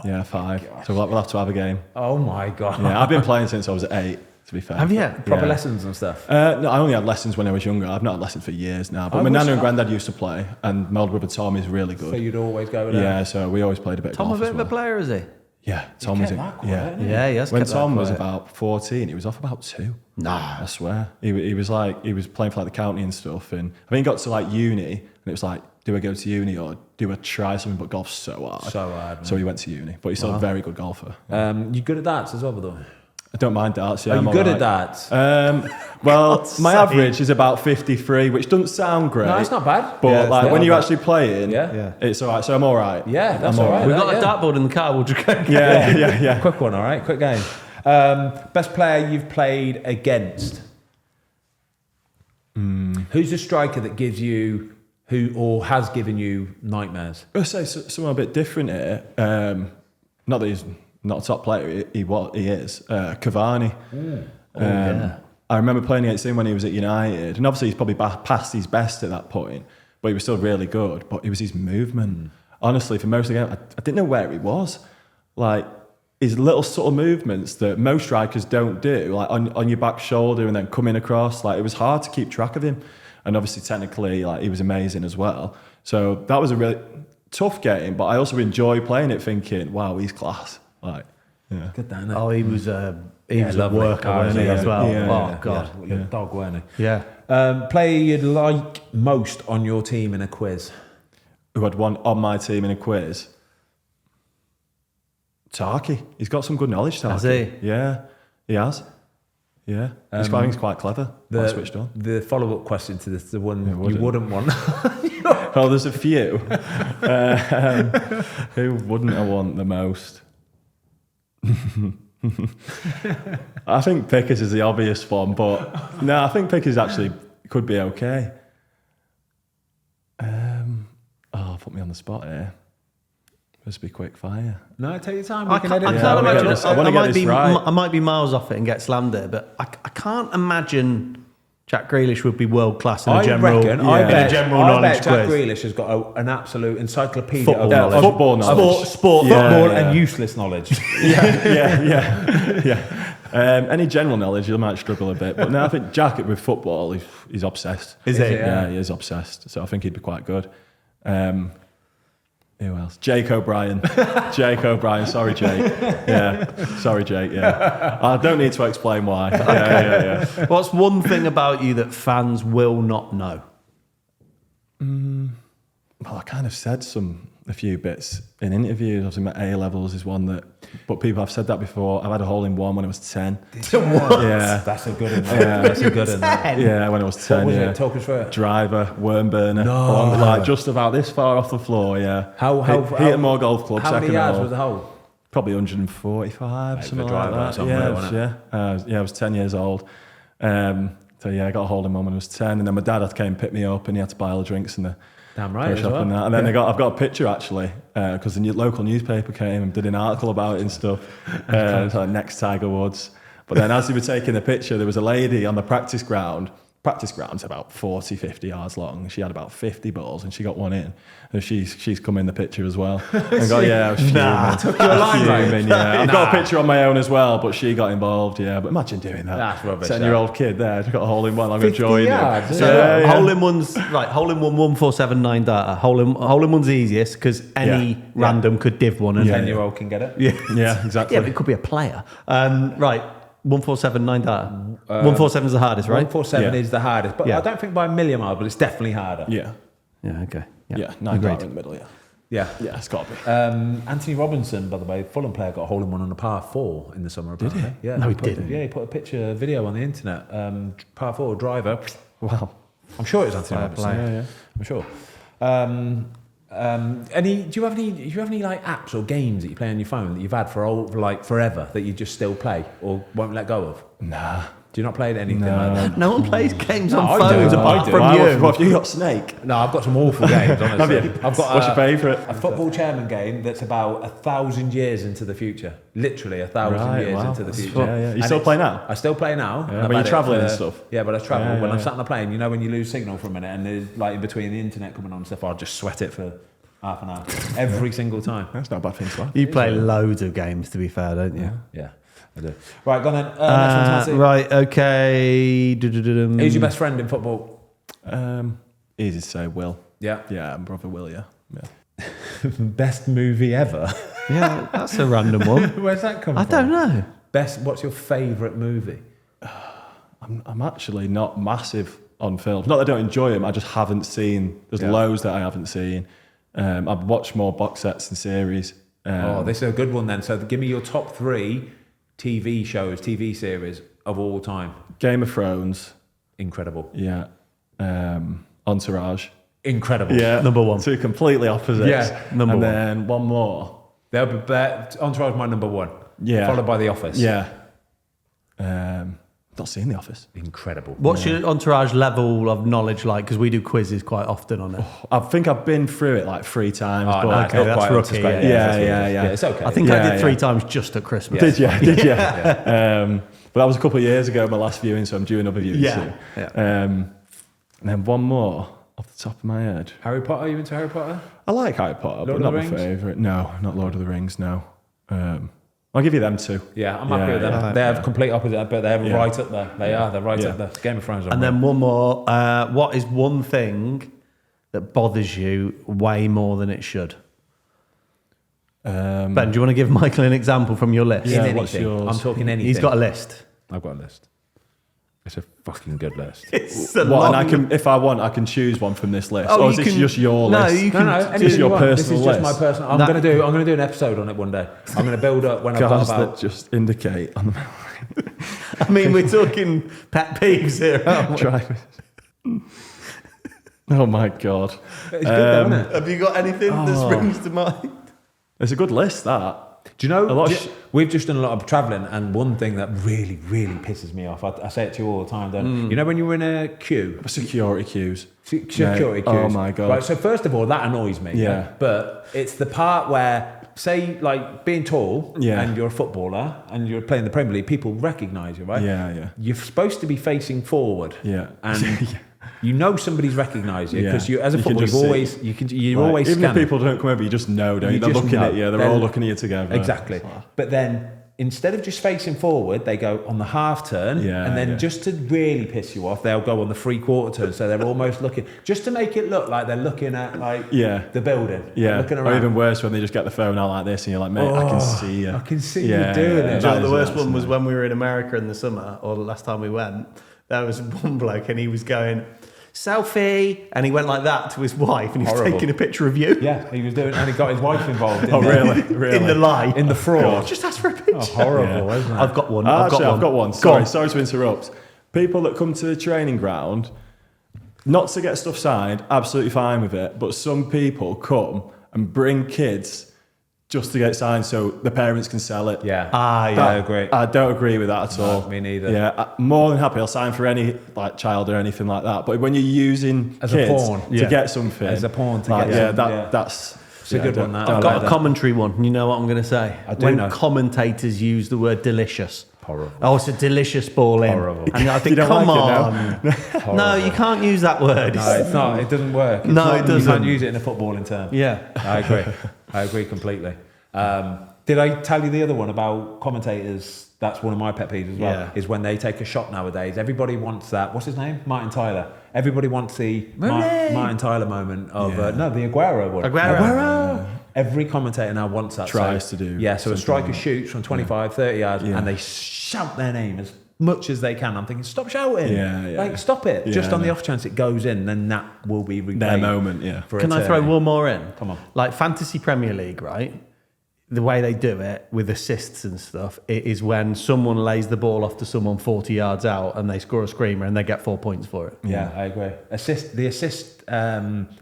B: Yeah, 5. So we'll have to have a game.
A: Oh my God.
B: Yeah, I've been playing since I was 8, to be fair.
C: Have you?
A: Proper lessons and stuff?
B: No, I only had lessons when I was younger. I've not had lessons for years now. But my nana and granddad used to play, and my older brother Tom is really good.
A: So you'd always go with that?
B: Yeah, so we always played a bit of golf.
C: Tom a bit of a player, is he?
B: Yeah, Tom was.
C: Yes.
B: When Tom was about 14, he was off about 2.
C: Nah,
B: I swear. He was playing for like the county and stuff, and I think he got to like uni, and it was like, do I go to uni or do I try something? But golf's so hard.
A: Man.
B: So he went to uni, but he's still a very good golfer.
A: You good at darts as well, though?
B: I don't mind darts. Yeah,
A: Are you good at darts?
B: Well, my average is about 53, which doesn't sound great.
A: No, it's not bad.
B: But when you're actually playing,
A: yeah,
B: it's all right. So I'm all right.
A: Yeah, that's all right.
C: We've got a dartboard in the car. We'll just go.
B: Yeah.
A: Quick one, all right? Quick game. Best player you've played against? Who's the striker that gives you, or has given you nightmares?
B: I'll say someone a bit different here. Not that he's not a top player, he is. Cavani. I remember playing against him when he was at United, and obviously he's probably past his best at that point, but he was still really good. But it was his movement. Honestly, for most of the game, I didn't know where he was. Like, his little subtle movements that most strikers don't do, like on your back shoulder and then coming across, like it was hard to keep track of him. And obviously technically, like, he was amazing as well. So that was a really tough game, but I also enjoy playing it thinking, wow, he's class. Like, yeah.
A: Good, Dan.
C: Oh, he was a worker, wasn't he, as well? Oh, God.
A: You're a dog, weren't he?
C: Yeah.
A: Player you'd like most on your team in a quiz?
B: Who I'd want on my team in a quiz? Tarky. He's got some good knowledge, Tarky.
C: Has he?
B: Yeah, he has. Yeah. He's quite clever. Quite switched on.
A: The follow-up question to this, the one you wouldn't want.
B: Oh, there's a few. Who wouldn't I want the most? I think Pickers is the obvious one, but no, I think Pickers actually could be okay. Put me on the spot here. Must be quick fire.
A: No, take your time.
C: I can't imagine.
B: I might be
C: miles off it and get slammed there, but I can't imagine Jack Grealish would be world class in a
A: I
C: general,
A: reckon.
C: in
A: I
C: a
A: bet,
C: general
A: I
C: knowledge
A: bet Jack
C: quiz.
A: Grealish has got an absolute encyclopedia
C: Football
A: of
C: knowledge.
B: Football knowledge.
C: Sport,
A: football
B: yeah.
A: and useless knowledge.
B: yeah. Any general knowledge, you might struggle a bit. But no, I think Jack with football, he's obsessed.
C: Is he?
B: Yeah, he is obsessed. So I think he'd be quite good. Who else? Jake O'Brien. Jake O'Brien. Sorry, Jake. Yeah. Sorry, Jake. Yeah. I don't need to explain why. Yeah.
C: What's one thing about you that fans will not know?
B: Well, I kind of said a few bits in interviews. Obviously, my A levels is one that, but people have said that before. I've had a hole in one when I was 10. Yeah.
A: That's a good one. That's a good one.
B: Yeah, when I was 10.
A: What was
B: yeah.
A: it? Talk us through it.
B: Driver, worm burner.
A: No.
B: Like just about this far off the floor, yeah. Hit more golf club,
A: How
B: second
A: many yards
B: hole.
A: was the hole?
B: Probably 145, something like
A: driver,
B: that.
A: that's unreal,
B: Yeah,
A: isn't
B: I was 10 years old. So yeah, I got a hold of mum when I was 10, and then my dad had to came pick me up, and he had to buy all the drinks and the
A: Damn right.
B: shop and that. And then I've got a picture actually, because the local newspaper came and did an article about it and stuff. Like next Tiger Woods. But then as we were taking the picture, there was a lady on the practice ground. Practice ground's about 40, 50 yards long. She had about 50 balls and she got one in. And she's come in the picture as well. And got, I was fuming. I've got a picture on my own as well, but she got involved, yeah. But imagine doing that.
A: That's rubbish.
B: 10-year-old kid there, got a hole in one. I'm
A: 50
B: enjoying
A: yards,
B: it.
A: yeah.
C: Hole in one's right. Hole in one 1479 data. Hole in one's easiest because any random could div one. And
A: 10-year-old can get it.
B: Yeah, exactly.
C: Yeah, but it could be a player. Right. 1479 data. 147 is the hardest, right?
A: 147 is the hardest, but
C: Yeah.
A: I don't think by a million miles, but it's definitely harder.
B: Yeah.
C: Yeah. Okay.
B: Yeah, 9
C: Agreed.
B: dart in the middle, yeah.
A: Yeah.
B: Yeah, it's got to be.
A: Anthony Robinson, by the way, Fulham player, got a hole in one on a par 4 in the summer. Did he? Yeah.
C: No, he
A: put-
C: didn't.
A: Yeah, he put a video on the internet. Par 4 driver.
B: Wow.
A: I'm sure it was Anthony Robinson.
C: play.
B: Yeah.
A: I'm sure. Do you have any like apps or games that you play on your phone that you've had for forever that you just still play or won't let go of?
B: Nah.
A: Do you not play anything like that?
C: No one plays games
A: No,
C: on
A: I do,
C: phones
A: I
C: apart
A: do.
C: from
B: Wow,
C: you.
B: what have you got, Snake?
A: No, I've got some awful games, honestly.
B: Have you?
A: I've got
B: What's your favourite?
A: A football chairman game that's about 1,000 years into the future. Literally 1,000
B: Right,
A: years
B: wow.
A: into the
B: That's
A: future.
B: fun. Yeah. You
A: And
B: still
A: it's-
B: play now?
A: I still play now.
B: Yeah,
A: And
B: when
A: I've
B: you're
A: had it
B: travelling
A: for-
B: and stuff?
A: Yeah, but I travel.
B: Yeah,
A: when I'm
B: yeah.
A: sat on a plane, you know when you lose signal for a minute and there's like in between the internet coming on and stuff, I'll just sweat it for half an hour. Every single time.
B: That's not a bad thing to have.
C: You play loads of games, to be fair, don't you?
A: Yeah, I do. Right, go on then. Next one, Tansy.
C: Right. Okay.
A: Who's your best friend in football?
B: Easy to say, Will.
A: Yeah.
B: Yeah, I'm brother Will, yeah.
A: Best movie ever?
C: Yeah, that's a random one.
A: Where's that come
C: I
A: from?
C: don't know.
A: What's your favourite movie?
B: I'm actually not massive on films. Not that I don't enjoy them, I just haven't seen. There's loads that I haven't seen. I've watched more box sets and series.
A: This is a good one then. So give me your top 3 TV shows, TV series of all time.
B: Game of Thrones.
A: Incredible.
B: Yeah. Entourage.
A: Incredible.
B: Yeah.
C: Number 1.
B: 2 completely opposites.
A: Yeah,
C: number
B: and
C: one.
B: then one more.
A: They'll be Entourage my number 1.
B: Yeah.
A: Followed by The Office.
B: Yeah. Not seen The Office.
A: Incredible.
C: What's your entourage level of knowledge like? Because we do quizzes quite often on it.
B: I think I've been through it like 3 times.
A: Oh,
B: but
A: no, it's
C: okay,
A: not
C: that's
A: quite up to
C: rookie,
A: scratch.
B: yeah.
A: It's okay.
C: I think I
B: Yeah,
C: did 3
B: yeah.
C: times just at Christmas.
B: Did you? But that was a couple of years ago, my last viewing, so I'm due another viewing
C: Yeah.
B: soon.
C: Yeah.
B: And then one more off the top of my head.
A: Harry Potter, are you into Harry Potter?
B: I like Harry Potter,
A: Lord
B: but
A: of
B: not
A: the
B: my
A: Rings?
B: favourite. No, not Lord of the Rings, no. I'll give you them 2.
A: Yeah, I'm happy with them.
C: yeah.
A: They're complete opposite, but they're
B: Yeah.
A: right up there. They're right
B: Yeah.
A: up there. Game of Thrones.
C: And then one more. What is one thing that bothers you way more than it should? Ben, do you want to give Michael an example from your list?
A: in
B: Yeah,
A: anything.
B: what's yours?
A: I'm talking anything.
C: He's got a list.
A: I've got a list. It's a fucking good list.
C: It's a
B: What, and I can, if I want, I can choose one from this list.
C: Oh,
B: or
C: you
B: is this
C: can-
B: just your
C: no,
B: list?
C: you can-
A: anything
B: just your
A: you want.
B: personal
A: This is just
B: list.
A: my personal. I'm
C: That-
A: going to do an episode on it one day. I'm going to build up when I've got
B: Cars
A: about.
B: that just indicate on the
C: I mean, we're talking pet peeves here, aren't we?
B: drivers. Oh my God.
A: It's good though, isn't it?
C: Have you got anything that springs to mind?
B: It's a good list, that.
A: Do you know,
B: A lot of
A: we've just done a lot of travelling, and one thing that really, really pisses me off, I say it to you all the time, don't you know when you're in a queue?
B: Security queues.
A: Security queues.
B: Oh my God.
A: Right, so first of all, that annoys me.
B: Yeah.
A: But it's the part where say like being tall
B: Yeah.
A: and you're a footballer and you're playing the Premier League, people recognise you, right?
B: Yeah.
A: You're supposed to be facing forward.
B: Yeah.
A: And you know somebody's recognised you because
B: Yeah.
A: you, as a
B: You can
A: footballer,
B: just
A: you're always
B: even if
A: scanning.
B: people don't come over, you just know, don't you? They're
A: just
B: looking
A: know.
B: at you. They're all looking at you together.
A: Exactly. But then instead of just facing forward, they go on the half turn, and then just to really piss you off, they'll go on the 3/4 turn. So they're almost looking, just to make it look like they're looking at like the building, looking around.
B: Or even worse, when they just get the phone out like this, and you're like, mate, I can see you.
A: I can see you doing it.
C: Do you know what the worst one was when we were in America in the summer, or the last time we went? There was one bloke, and he was going, selfie, and he went like that to his wife, and he was taking a picture of you.
A: Yeah, he was doing, and he got his wife involved.
B: Really?
C: In the lie,
A: in the fraud.
C: Just ask for a picture.
A: Horrible, isn't it?
C: I've got one.
B: I've got one. Sorry to interrupt. People that come to the training ground, not to get stuff signed, absolutely fine with it. But some people come and bring kids just to get it signed so the parents can sell it.
A: Yeah. I agree.
B: I don't agree with that at all.
A: Me neither.
B: Yeah, I'm more than happy. I'll sign for any like child or anything like that. But when you're using
A: as
B: kids
A: a pawn
B: to get something,
A: as a pawn to
B: like,
A: get
B: that's
A: it's a good one. That
C: I've got a commentary one. You know what I'm going to say?
A: I do
C: when
A: know.
C: commentators use the word delicious.
A: Horrible.
C: Oh, it's a delicious ball in.
A: Horrible.
C: And I think,
B: You don't
C: come
B: like it
C: on. No, you can't use that word.
A: No, it's not. It doesn't work. It's
C: No,
A: not,
C: it doesn't.
A: You can't use it in a footballing term.
C: Yeah.
A: I agree completely. Did I tell you the other one about commentators? That's one of my pet peeves as well.
C: Yeah.
A: Is when they take a shot nowadays. Everybody wants that. What's his name? Martin Tyler. Everybody wants the Martin Tyler moment of the Aguero one.
C: Aguero.
A: Every commentator now wants that.
B: Tries to do.
A: Yeah, so a striker shoots from 25, 30 yards and they shout their name as much as they can. I'm thinking, stop shouting. Like, stop it. Just on the off chance it goes in, then that will be replayed.
B: Their moment,
A: for
C: Can I throw
A: eternity.
C: one more in?
A: Come on.
C: Like Fantasy Premier League, right? The way they do it with assists and stuff, it is when someone lays the ball off to someone 40 yards out and they score a screamer and they get 4 points for it.
A: Yeah, I agree. The assist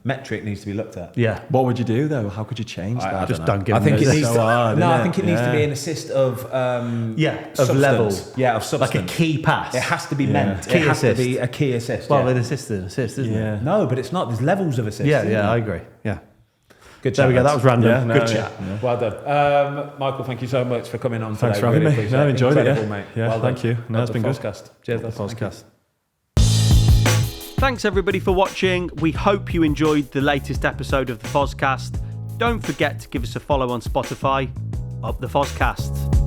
A: metric needs to be looked at.
C: Yeah.
B: What would you do though? How could you change that?
C: I just don't give
A: I think it
C: them
A: needs
B: so
A: to.
B: hard,
A: No,
B: isn't
A: I think it needs to
B: Yeah.
A: be an assist of
C: of level.
A: Yeah, of substance.
C: Like a key pass.
A: It has to be meant.
C: Key
A: it has
C: assist.
A: to be a key assist.
C: Well,
A: yeah.
C: an assist is an assist, isn't
B: Yeah.
C: it?
A: No, but it's not. There's levels of assist.
C: Yeah,
A: isn't
C: I
A: there?
C: agree. Yeah.
A: Good
C: There
A: chat.
C: we go. That was random.
B: Yeah, no,
C: Good
B: yeah.
C: chat.
A: Well done. Michael, thank you so much for coming on
B: Thanks
A: today.
B: for having
A: Really
B: me.
A: appreciate
B: No, I enjoyed it,
A: Incredible,
B: yeah.
A: mate.
B: Yeah,
A: well
B: thank
A: done.
B: you. No,
A: Love
B: it's
A: the
B: been good.
A: Fozcast. Cheers.
C: The
A: Thank you.
C: Fozcast. Thanks everybody for watching. We hope you enjoyed the latest episode of the Fozcast. Don't forget to give us a follow on Spotify. Up the Fozcast.